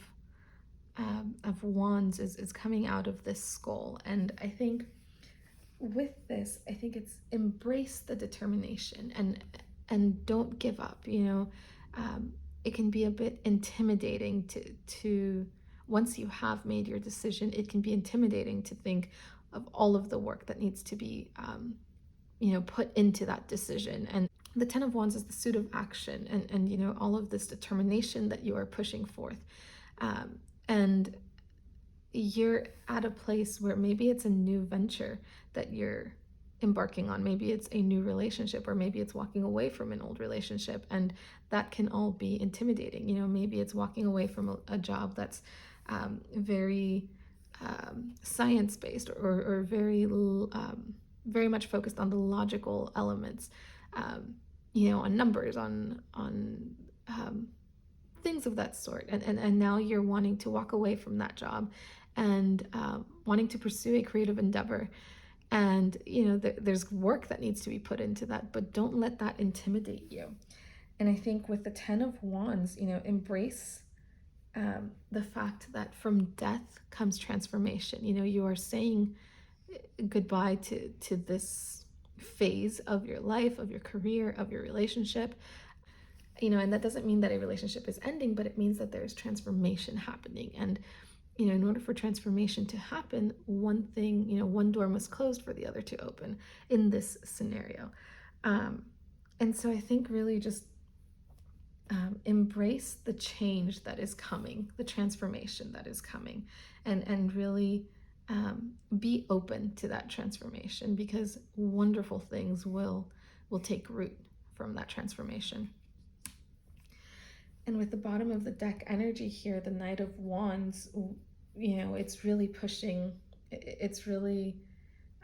wands is coming out of this skull. And I think with this, I think it's embrace the determination and don't give up. You know, it can be a bit intimidating to once you have made your decision, it can be intimidating to think of all of the work that needs to be you know, put into that decision. And the 10 of Wands is the suit of action, and you know, all of this determination that you are pushing forth. And you're at a place where maybe it's a new venture that you're embarking on. Maybe it's a new relationship, or maybe it's walking away from an old relationship, and that can all be intimidating. You know, maybe it's walking away from a job that's very science-based, or very much focused on the logical elements, you know, on numbers, on things of that sort. And now you're wanting to walk away from that job and wanting to pursue a creative endeavor. And, you know, there's work that needs to be put into that, but don't let that intimidate you. And I think with the 10 of Wands, you know, embrace the fact that from death comes transformation. You know, you are saying goodbye to this phase of your life, of your career, of your relationship. You know, and that doesn't mean that a relationship is ending, but it means that there's transformation happening. And, you know, in order for transformation to happen, one thing, you know, one door must close for the other to open in this scenario. And so I think really just embrace the change that is coming, the transformation that is coming, and really be open to that transformation, because wonderful things will take root from that transformation. And with the bottom of the deck energy here, the Knight of Wands, you know, it's really pushing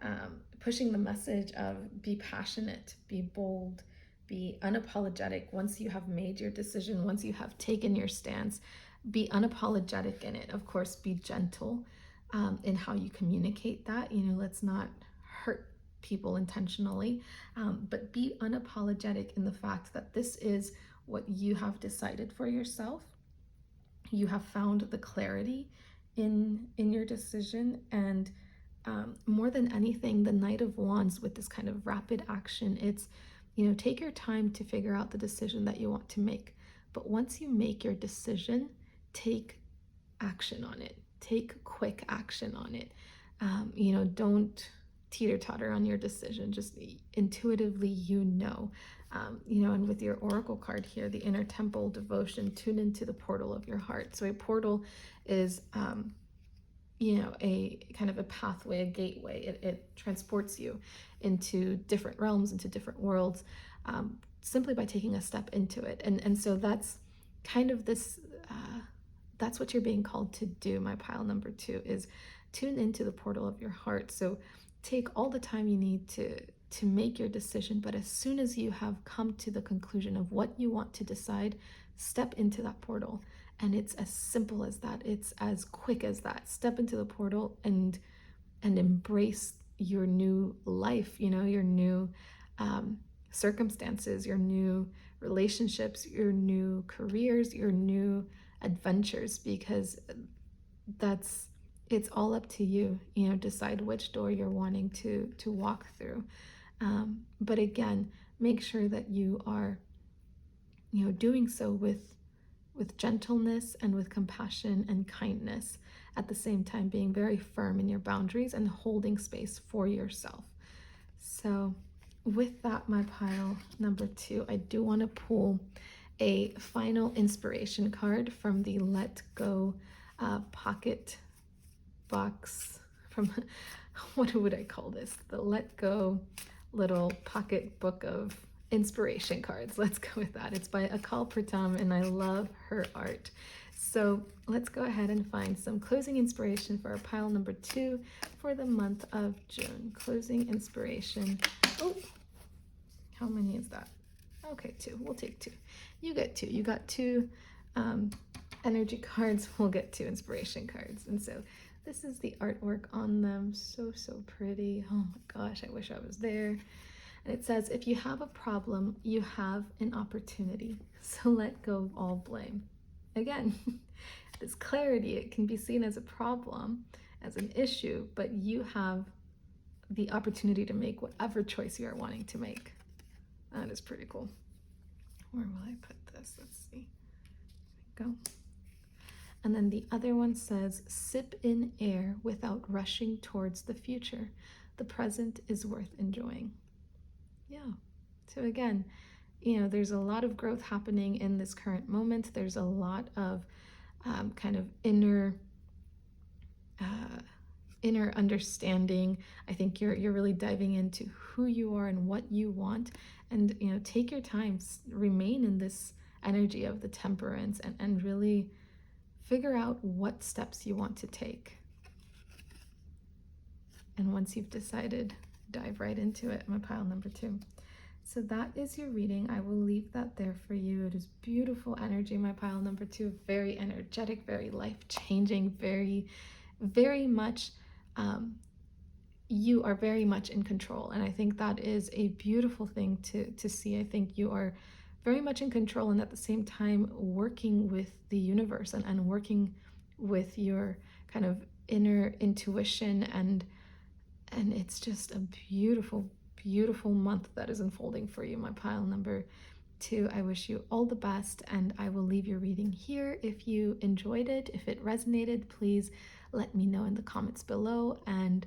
the message of be passionate, be bold, be unapologetic. Once you have made your decision, once you have taken your stance, be unapologetic in it. Of course, be gentle in how you communicate that. You know, let's not hurt people intentionally, but be unapologetic in the fact that this is what you have decided for yourself. You have found the clarity in your decision. And more than anything, the Knight of Wands, with this kind of rapid action, it's, you know, take your time to figure out the decision that you want to make. But once you make your decision, take action on it. Take quick action on it. You know, don't teeter-totter on your decision. Just intuitively, you know. You know, and with your oracle card here, the inner temple devotion, tune into the portal of your heart. So a portal is, you know, a kind of a pathway, a gateway. It transports you into different realms, into different worlds, simply by taking a step into it. And so that's kind of this, that's what you're being called to do, my pile number 2, is tune into the portal of your heart. So take all the time you need to make your decision, but as soon as you have come to the conclusion of what you want to decide, step into that portal. And it's as simple as that. It's as quick as that. Step into the portal and embrace your new life, you know, your new circumstances, your new relationships, your new careers, your new adventures, because it's all up to you. You know, decide which door you're wanting to walk through. But again, make sure that you are, you know, doing so with gentleness and with compassion and kindness, at the same time being very firm in your boundaries and holding space for yourself. So with that, my pile number 2, I do want to pull a final inspiration card from the Let Go pocket box, from what would I call this? The Let Go little pocket book of inspiration cards. Let's go with that. It's by Akal Pratam, and I love her art. So let's go ahead and find some closing inspiration for our pile number 2 for the month of June. Closing inspiration. Oh, how many is that? Okay, 2. We'll take 2. You get 2. You got 2 energy cards. We'll get 2 inspiration cards. And so This is the artwork on them. So, so pretty. Oh my gosh, I wish I was there. And it says, if you have a problem, you have an opportunity. So let go of all blame. Again, this clarity, it can be seen as a problem, as an issue, but you have the opportunity to make whatever choice you are wanting to make. That is pretty cool. Where will I put this? Let's see. There we go. And then the other one says, sip in air without rushing towards the future. The present is worth enjoying. Yeah. So again, you know, there's a lot of growth happening in this current moment. There's a lot of kind of inner understanding. I think you're really diving into who you are and what you want, and you know, take your time, remain in this energy of the temperance, and really figure out what steps you want to take. And once you've decided, dive right into it. My pile number 2. So that is your reading. I will leave that there for you. It is beautiful energy, my pile number 2. Very energetic, very life-changing, very, very much, you are very much in control. And I think that is a beautiful thing to see. I think you are very much in control, and at the same time working with the universe and working with your kind of inner intuition, and it's just a beautiful, beautiful month that is unfolding for you, my pile number 2. I wish you all the best, and I will leave your reading here. If you enjoyed it, if it resonated, please let me know in the comments below, and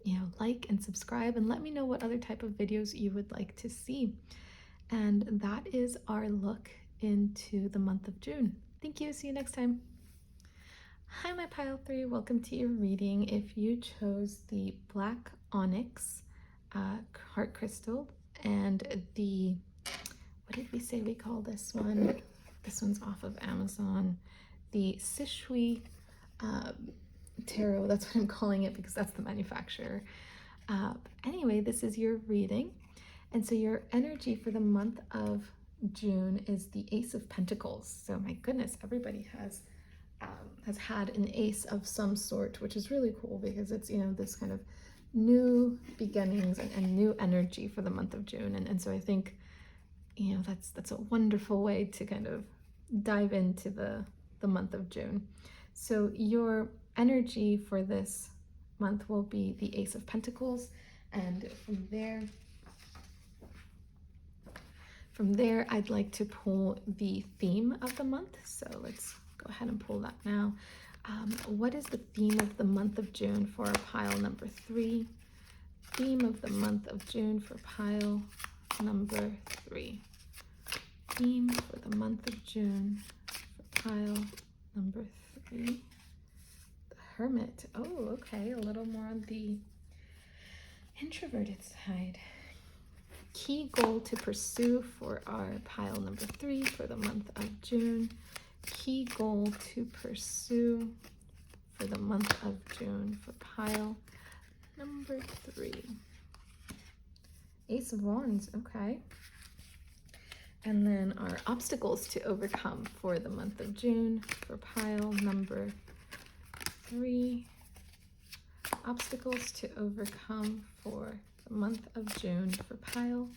you know, like and subscribe, and let me know what other type of videos you would like to see. And that is our look into the month of June. Thank you. See you next time. Hi, my pile 3. Welcome to your reading. If you chose the black onyx heart crystal and the, what did we say we call this one? This one's off of Amazon. The Sishui tarot. That's what I'm calling it because that's the manufacturer. Anyway, this is your reading. And so your energy for the month of June is the Ace of Pentacles. So my goodness, everybody has had an ace of some sort, which is really cool because it's, you know, this kind of new beginnings and new energy for the month of June. And so I think, you know, that's a wonderful way to kind of dive into the month of June. So your energy for this month will be the Ace of Pentacles, and from there, I'd like to pull the theme of the month. So let's go ahead and pull that now. What is the theme of the month of June for pile number 3? Theme of the month of June for pile number 3. Theme for the month of June for pile number 3. The Hermit. Oh, okay, a little more on the introverted side. Key goal to pursue for our pile number 3 for the month of June. Key goal to pursue for the month of June for pile number 3. Ace of Wands, okay. And then our obstacles to overcome for the month of June for pile number 3. Obstacles to overcome for the month of June for pile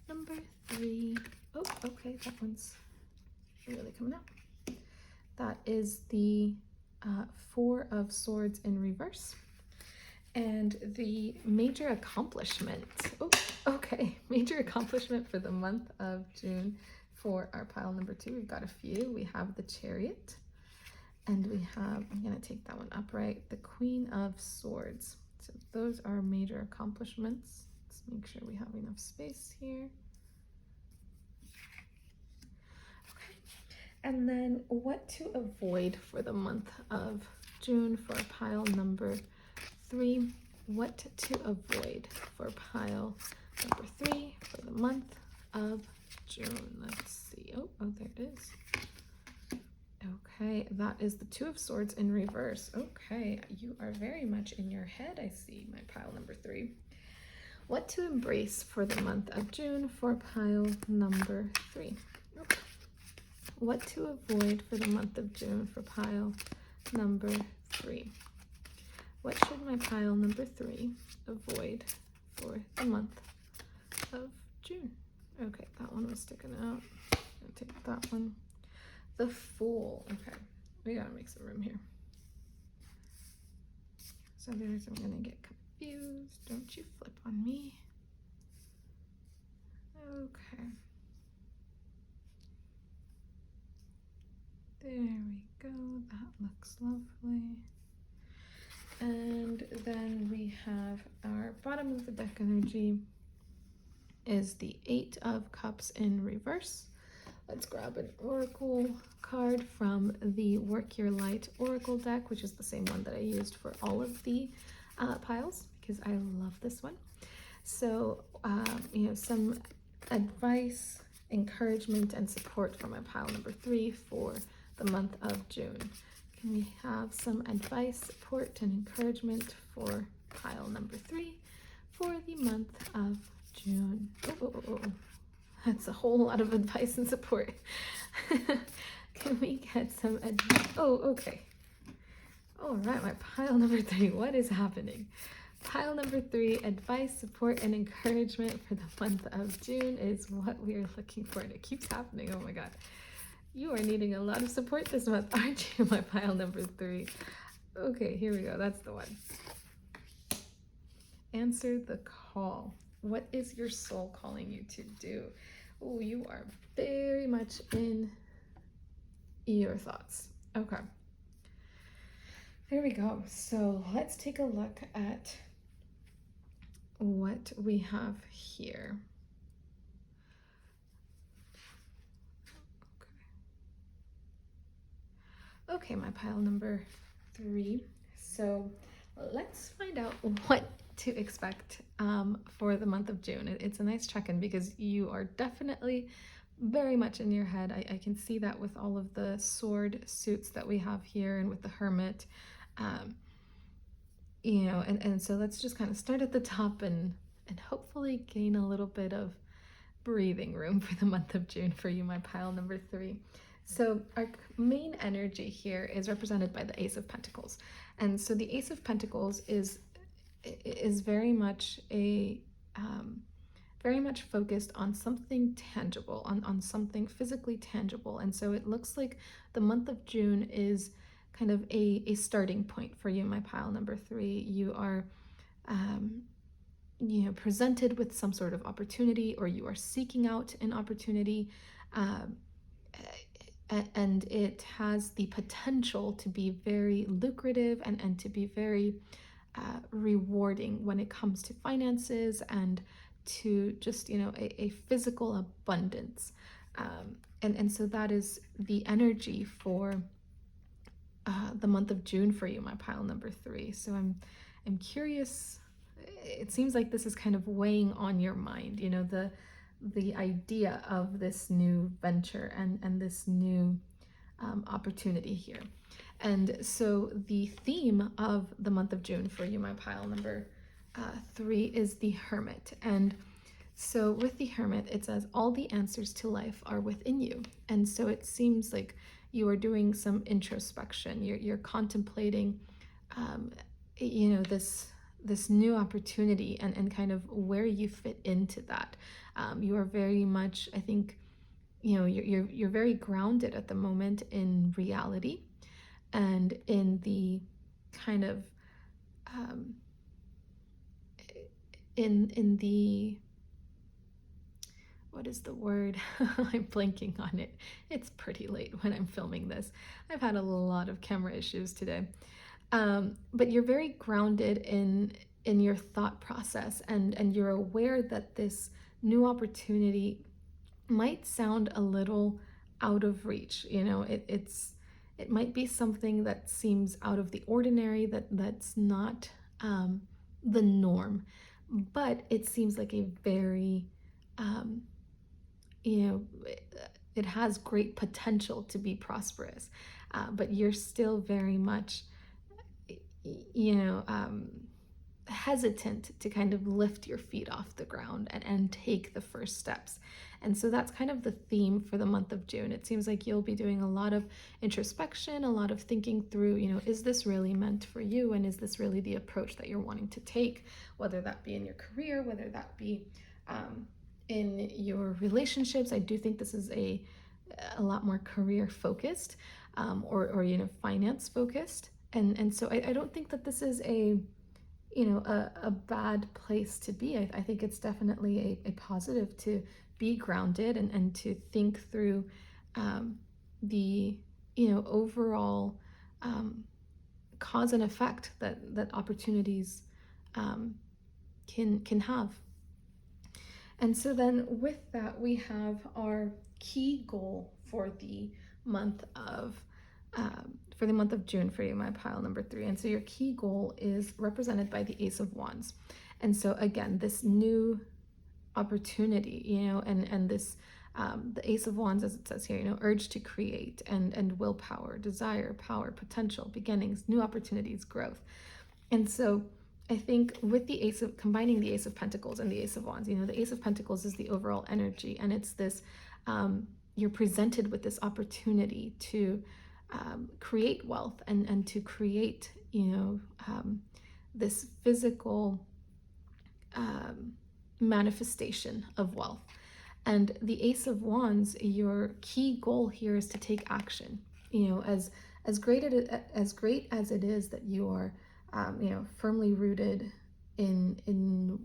number 3. Oh, okay, that one's really coming out. That is the 4 of Swords in reverse. And the major accomplishment, oh, okay, major accomplishment for the month of June for our pile number 2. We've got a few. We have the Chariot, and we have, I'm going to take that one upright, the Queen of Swords. So those are major accomplishments. Let's make sure we have enough space here. Okay. And then what to avoid for the month of June for pile number 3. What to avoid for pile number 3 for the month of June. Let's see. Oh, there it is. Okay, that is the 2 of Swords in reverse. Okay, you are very much in your head, I see, my pile number 3. What to embrace for the month of June for pile number 3. Okay. What to avoid for the month of June for pile number 3. What should my pile number 3 avoid for the month of June? Okay, that one was sticking out. I'll take that one. The Fool. Okay, we gotta make some room here. So otherwise I'm gonna get confused. Don't you flip on me. Okay. There we go, that looks lovely. And then we have our bottom of the deck energy is the 8 of Cups in reverse. Let's grab an oracle card from the Work Your Light oracle deck, which is the same one that I used for all of the piles because I love this one. So, some advice, encouragement, and support for my pile number 3 for the month of June. Can we have some advice, support, and encouragement for pile number 3 for the month of June? Oh. That's a whole lot of advice and support. Can we get some advice? Oh, okay. All right, my pile number 3, what is happening? Pile number 3, advice, support, and encouragement for the month of June is what we are looking for, and it keeps happening. Oh my God. You are needing a lot of support this month, aren't you, my pile number 3? Okay, here we go. That's the one. Answer the call. What is your soul calling you to do? Oh, you are very much in your thoughts. Okay. There we go. So let's take a look at what we have here. Okay, my pile number 3. So let's find out what to expect for the month of June. It's a nice check-in because you are definitely very much in your head. I can see that with all of the sword suits that we have here and with the Hermit. And so let's just kind of start at the top and hopefully gain a little bit of breathing room for the month of June for you, my pile number 3. So our main energy here is represented by the Ace of Pentacles. And so the Ace of Pentacles is very much very much focused on something tangible, on something physically tangible. And so it looks like the month of June is kind of a starting point for you, my pile number 3. You are presented with some sort of opportunity, or you are seeking out an opportunity, and it has the potential to be very lucrative and to be very rewarding when it comes to finances and to just a physical abundance, and so that is the energy for the month of June for you, my pile number 3. So I'm curious. It seems like this is kind of weighing on your mind, the idea of this new venture and this new opportunity here. And so the theme of the month of June for you, my pile number 3, is the Hermit. And so with the Hermit, it says all the answers to life are within you. And so it seems like you are doing some introspection. You're contemplating, this new opportunity and kind of where you fit into that. You are very much, I think, you're very grounded at the moment in reality and in the kind of in the, what is the word? I'm blanking on it. It's pretty late when I'm filming this. I've had a lot of camera issues today. But you're very grounded in your thought process, and you're aware that this new opportunity might sound a little out of reach. It might be something that seems out of the ordinary, that's not the norm, but it seems like a very it has great potential to be prosperous, but you're still very much hesitant to kind of lift your feet off the ground and take the first steps. And so that's kind of the theme for the month of June. It seems like you'll be doing a lot of introspection, a lot of thinking through, is this really meant for you? And is this really the approach that you're wanting to take, whether that be in your career, whether that be in your relationships. I do think this is a lot more career focused, or finance focused. And so I don't think that this is a bad place to be. I think it's definitely a positive to be grounded and to think through the overall cause and effect that opportunities can have. And so then with that, we have our key goal for the month of June for you, my pile number 3. And so your key goal is represented by the Ace of Wands. And so again, this new opportunity, and this the Ace of Wands, as it says here, urge to create and willpower, desire, power, potential, beginnings, new opportunities, growth. And so I think with the combining the Ace of Pentacles and the Ace of Wands, the Ace of Pentacles is the overall energy, and it's this, you're presented with this opportunity to create wealth and to create, this physical manifestation of wealth. And the Ace of Wands, your key goal here is to take action. As great as it is that you are firmly rooted in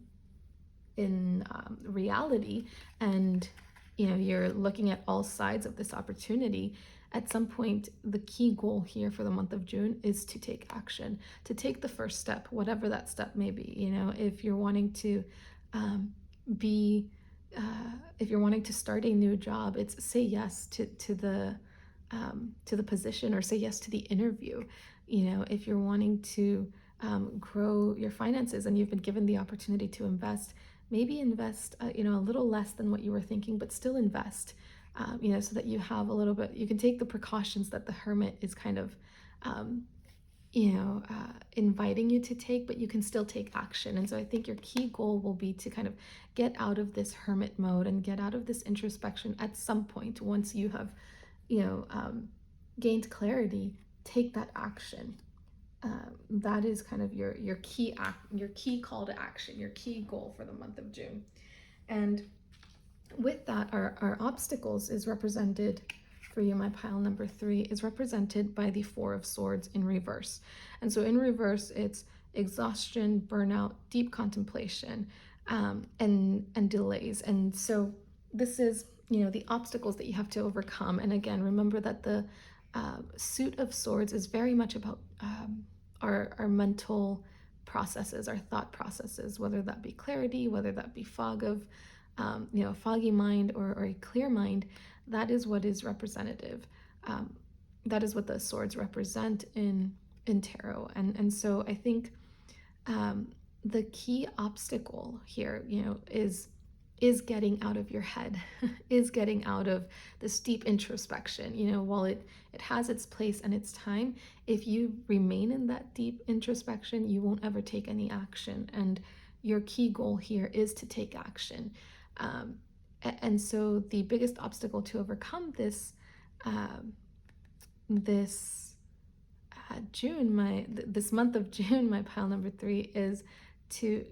reality, and you're looking at all sides of this opportunity. At some point, the key goal here for the month of June is to take action, to take the first step, whatever that step may be. If you're wanting to if you're wanting to start a new job, it's say yes to the position, or say yes to the interview. If you're wanting to grow your finances and you've been given the opportunity to invest, maybe invest a little less than what you were thinking, but still invest, so that you have a little bit, you can take the precautions that the Hermit is kind of inviting you to take, but you can still take action. And so I think your key goal will be to kind of get out of this hermit mode and get out of this introspection at some point. Once you have gained clarity, take that action. That is kind of your key call to action, your key goal for the month of June. And with that, our obstacles is represented for you, my pile number 3, is represented by the 4 of Swords in reverse. And so in reverse, it's exhaustion, burnout, deep contemplation, and delays. And so this is, the obstacles that you have to overcome. And again, remember that the suit of Swords is very much about our mental processes, our thought processes, whether that be clarity, whether that be fog of, a foggy mind or a clear mind. That is what is representative. That is what the swords represent in tarot. And so I think the key obstacle here, is getting out of your head, is getting out of this deep introspection. While it has its place and its time, if you remain in that deep introspection, you won't ever take any action. And your key goal here is to take action. And so the biggest obstacle to overcome this this month of June, my pile number 3, is to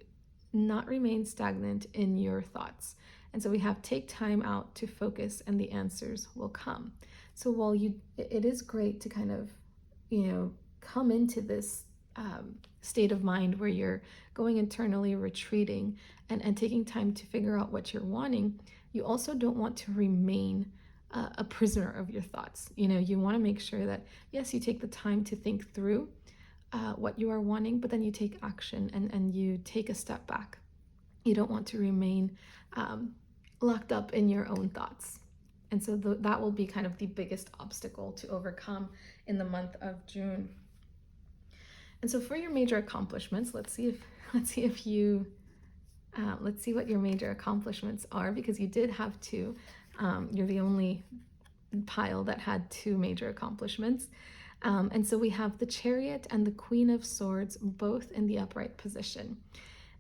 not remain stagnant in your thoughts. And so we have take time out to focus and the answers will come. So while it is great to kind of, come into this state of mind where you're going internally, retreating, and taking time to figure out what you're wanting, you also don't want to remain a prisoner of your thoughts. You want to make sure that, yes, you take the time to think through what you are wanting, but then you take action and you take a step back. You don't want to remain locked up in your own thoughts. And so that will be kind of the biggest obstacle to overcome in the month of June. And so for your major accomplishments, let's see what your major accomplishments are, because you did have 2. You're the only pile that had 2 major accomplishments. And so we have the Chariot and the Queen of Swords both in the upright position.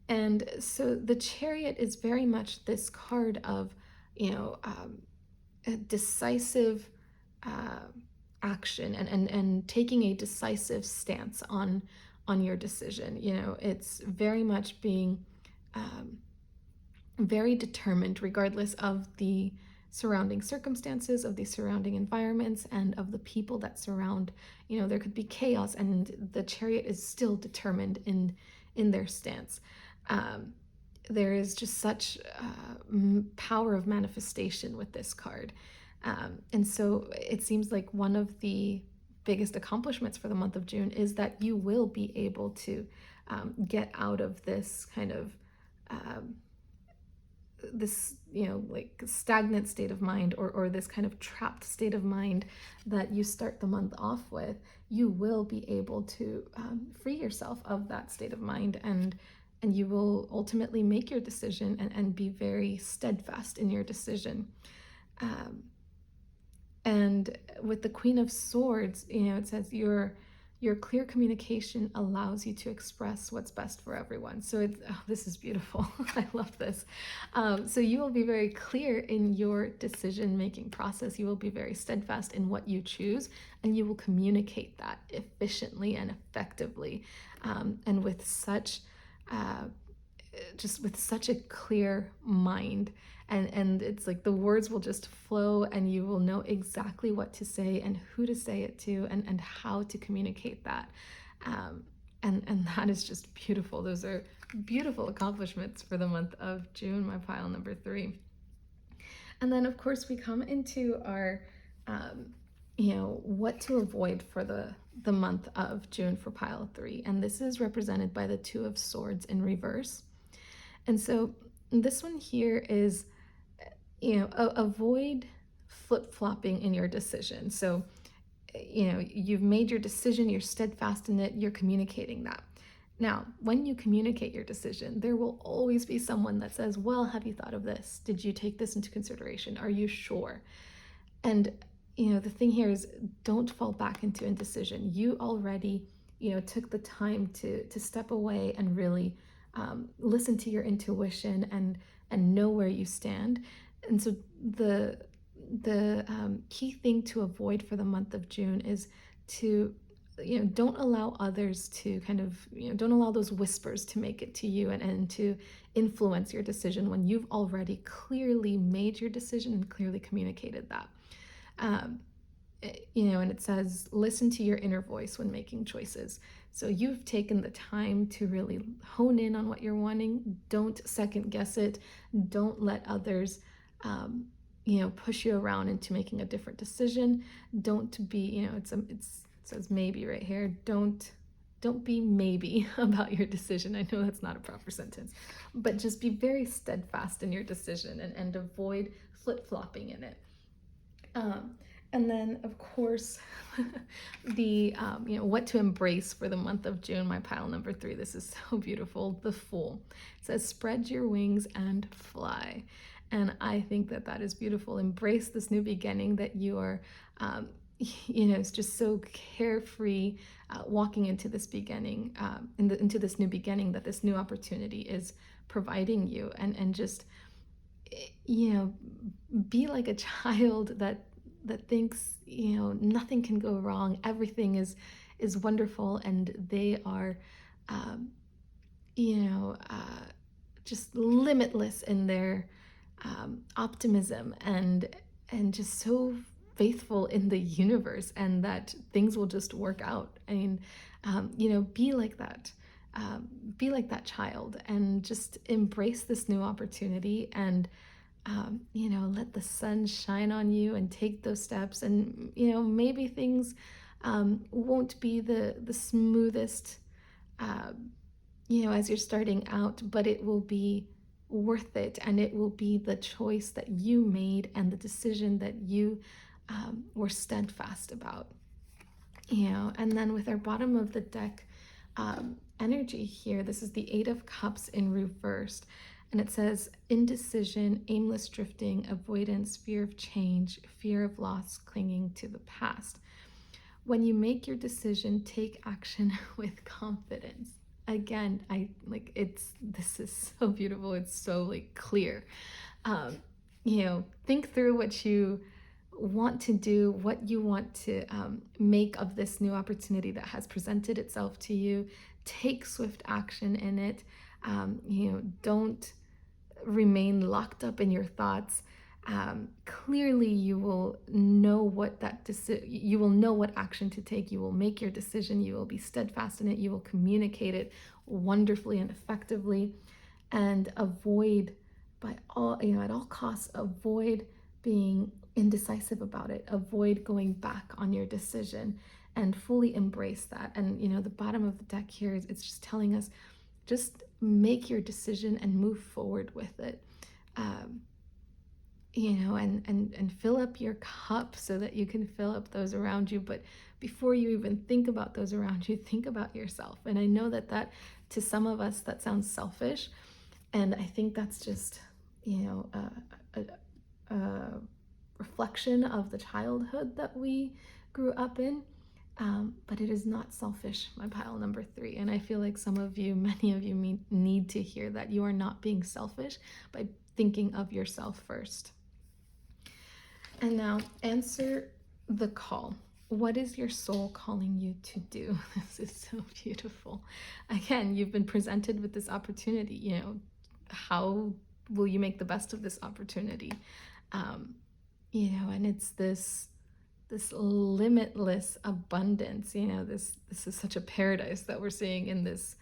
And so the Chariot is very much this card of a decisive uh, action, and taking a decisive stance on your decision. It's very much being um, very determined, regardless of the surrounding circumstances, of the surrounding environments, and of the people that surround. There could be chaos, and the chariot is still determined in their stance. Um, there is just such power of manifestation with this card. And so it seems like one of the biggest accomplishments for the month of June is that you will be able to get out of this kind of um, this like stagnant state of mind, or this kind of trapped state of mind that you start the month off with. You will be able to free yourself of that state of mind, and you will ultimately make your decision, and be very steadfast in your decision. um, and with the Queen of Swords, it says your clear communication allows you to express what's best for everyone. So this is beautiful. I love this. So you will be very clear in your decision-making process. You will be very steadfast in what you choose, and you will communicate that efficiently and effectively, and with such just with such a clear mind. And it's like the words will just flow, and you will know exactly what to say and who to say it to, and how to communicate that. And that is just beautiful. Those are beautiful accomplishments for the month of June, my pile number 3. And then of course we come into our what to avoid for the month of June for pile 3, and this is represented by the Two of Swords in reverse. And so this one here is, avoid flip-flopping in your decision. So, you've made your decision, you're steadfast in it, you're communicating that. Now, when you communicate your decision, there will always be someone that says, well, have you thought of this? Did you take this into consideration? Are you sure? And, the thing here is, don't fall back into indecision. You already, took the time to step away and really listen to your intuition, and know where you stand. And so the key thing to avoid for the month of June is to don't allow others to kind of don't allow those whispers to make it to you, and to influence your decision when you've already clearly made your decision and clearly communicated that. um, and it says, listen to your inner voice when making choices. So you've taken the time to really hone in on what you're wanting. Don't second guess it. Don't let others, push you around into making a different decision. Don't be, it says maybe right here. Don't be maybe about your decision. I know that's not a proper sentence, but just be very steadfast in your decision, and avoid flip-flopping in it. And then, of course, the what to embrace for the month of June, my pile number 3. This is so beautiful. The Fool. It says, spread your wings and fly. And I think that is beautiful. Embrace this new beginning that you are, it's just so carefree, walking into this beginning, into this new beginning that this new opportunity is providing you, and just, be like a child that thinks nothing can go wrong, everything is wonderful, and they are um, just limitless in their optimism, and just so faithful in the universe, and that things will just work out. I mean, be like that. Be like that child, and just embrace this new opportunity, and let the sun shine on you, and take those steps. And maybe things won't be the smoothest as you're starting out, but it will be worth it, and it will be the choice that you made, and the decision that you were steadfast about. And then with our bottom of the deck energy here, this is the Eight of Cups in reversed. And it says, indecision, aimless drifting, avoidance, fear of change, fear of loss, clinging to the past. When you make your decision, take action with confidence. Again, this is so beautiful. It's so clear. think through what you want to do, what you want to make of this new opportunity that has presented itself to you. Take swift action in it. Don't remain locked up in your thoughts. Clearly, you will know you will know what action to take. You will make your decision. You will be steadfast in it. You will communicate it wonderfully and effectively, and avoid at all costs, avoid being indecisive about it. Avoid going back on your decision, and fully embrace that. And the bottom of the deck here is, it's just telling us, just make your decision and move forward with it. And fill up your cup so that you can fill up those around you. But before you even think about those around you, think about yourself. And I know that to some of us, that sounds selfish. And I think that's just, a reflection of the childhood that we grew up in. But it is not selfish, my pile number 3. And I feel like many of you need to hear that you are not being selfish by thinking of yourself first. And now answer the call. What is your soul calling you to do? This is so beautiful. Again, you've been presented with this opportunity. How will you make the best of this opportunity? And it's this limitless abundance. This is such a paradise that we're seeing in this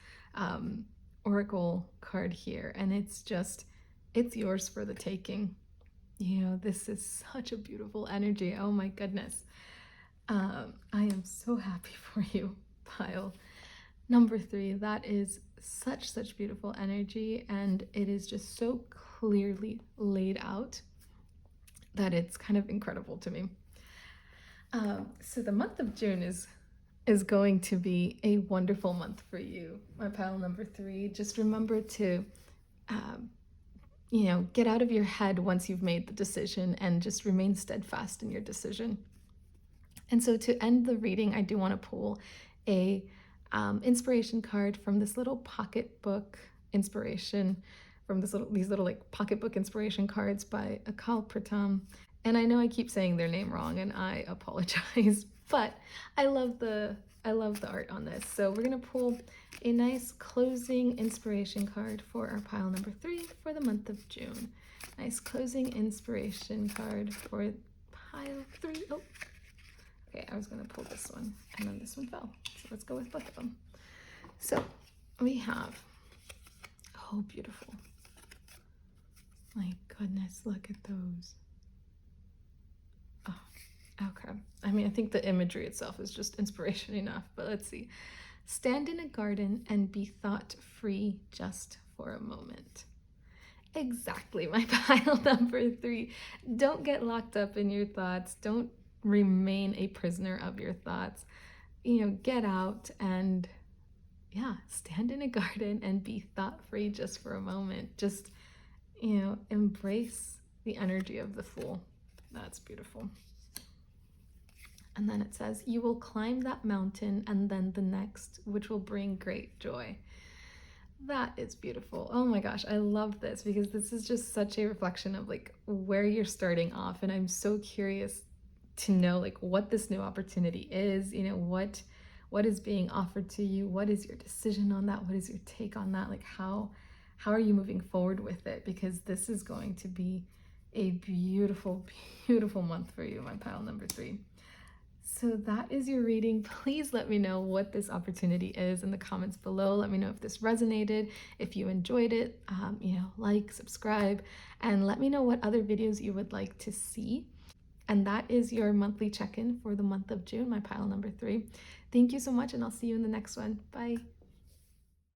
oracle card here, and it's yours for the taking. This is such a beautiful energy. Oh my goodness. I am so happy for you, pile number 3. That is such beautiful energy, and it is just so clearly laid out that it's kind of incredible to me. So the month of June is going to be a wonderful month for you, my pile number 3. Just remember to get out of your head once you've made the decision, and just remain steadfast in your decision. And so to end the reading, I do want to pull a inspiration card from this little pocketbook inspiration, from these little like pocketbook inspiration cards by Akal Pratam. And I know I keep saying their name wrong, and I apologize, but I love the art on this. So we're gonna pull a nice closing inspiration card for our pile number 3 for the month of June. Nice closing inspiration card for pile 3. Oh, okay, I was gonna pull this one, and then this one fell. So let's go with both of them. So we have, oh, beautiful. My goodness, look at those. Oh, okay. I mean, I think the imagery itself is just inspiration enough, but let's see. Stand in a garden and be thought free just for a moment. Exactly, my pile number 3. Don't get locked up in your thoughts. Don't remain a prisoner of your thoughts. Get out and stand in a garden and be thought free just for a moment. Just, embrace the energy of the Fool. That's beautiful. And then it says, you will climb that mountain and then the next, which will bring great joy. That is beautiful. Oh my gosh, I love this, because this is just such a reflection of like where you're starting off. And I'm so curious to know like what this new opportunity is, what is being offered to you. What is your decision on that? What is your take on that? Like how are you moving forward with it? Because this is going to be a beautiful, beautiful month for you, my pile number 3. So that is your reading. Please let me know what this opportunity is in the comments below. Let me know if this resonated, if you enjoyed it, like, subscribe, and let me know what other videos you would like to see. And that is your monthly check-in for the month of June, my pile number 3. Thank you so much, and I'll see you in the next one. Bye.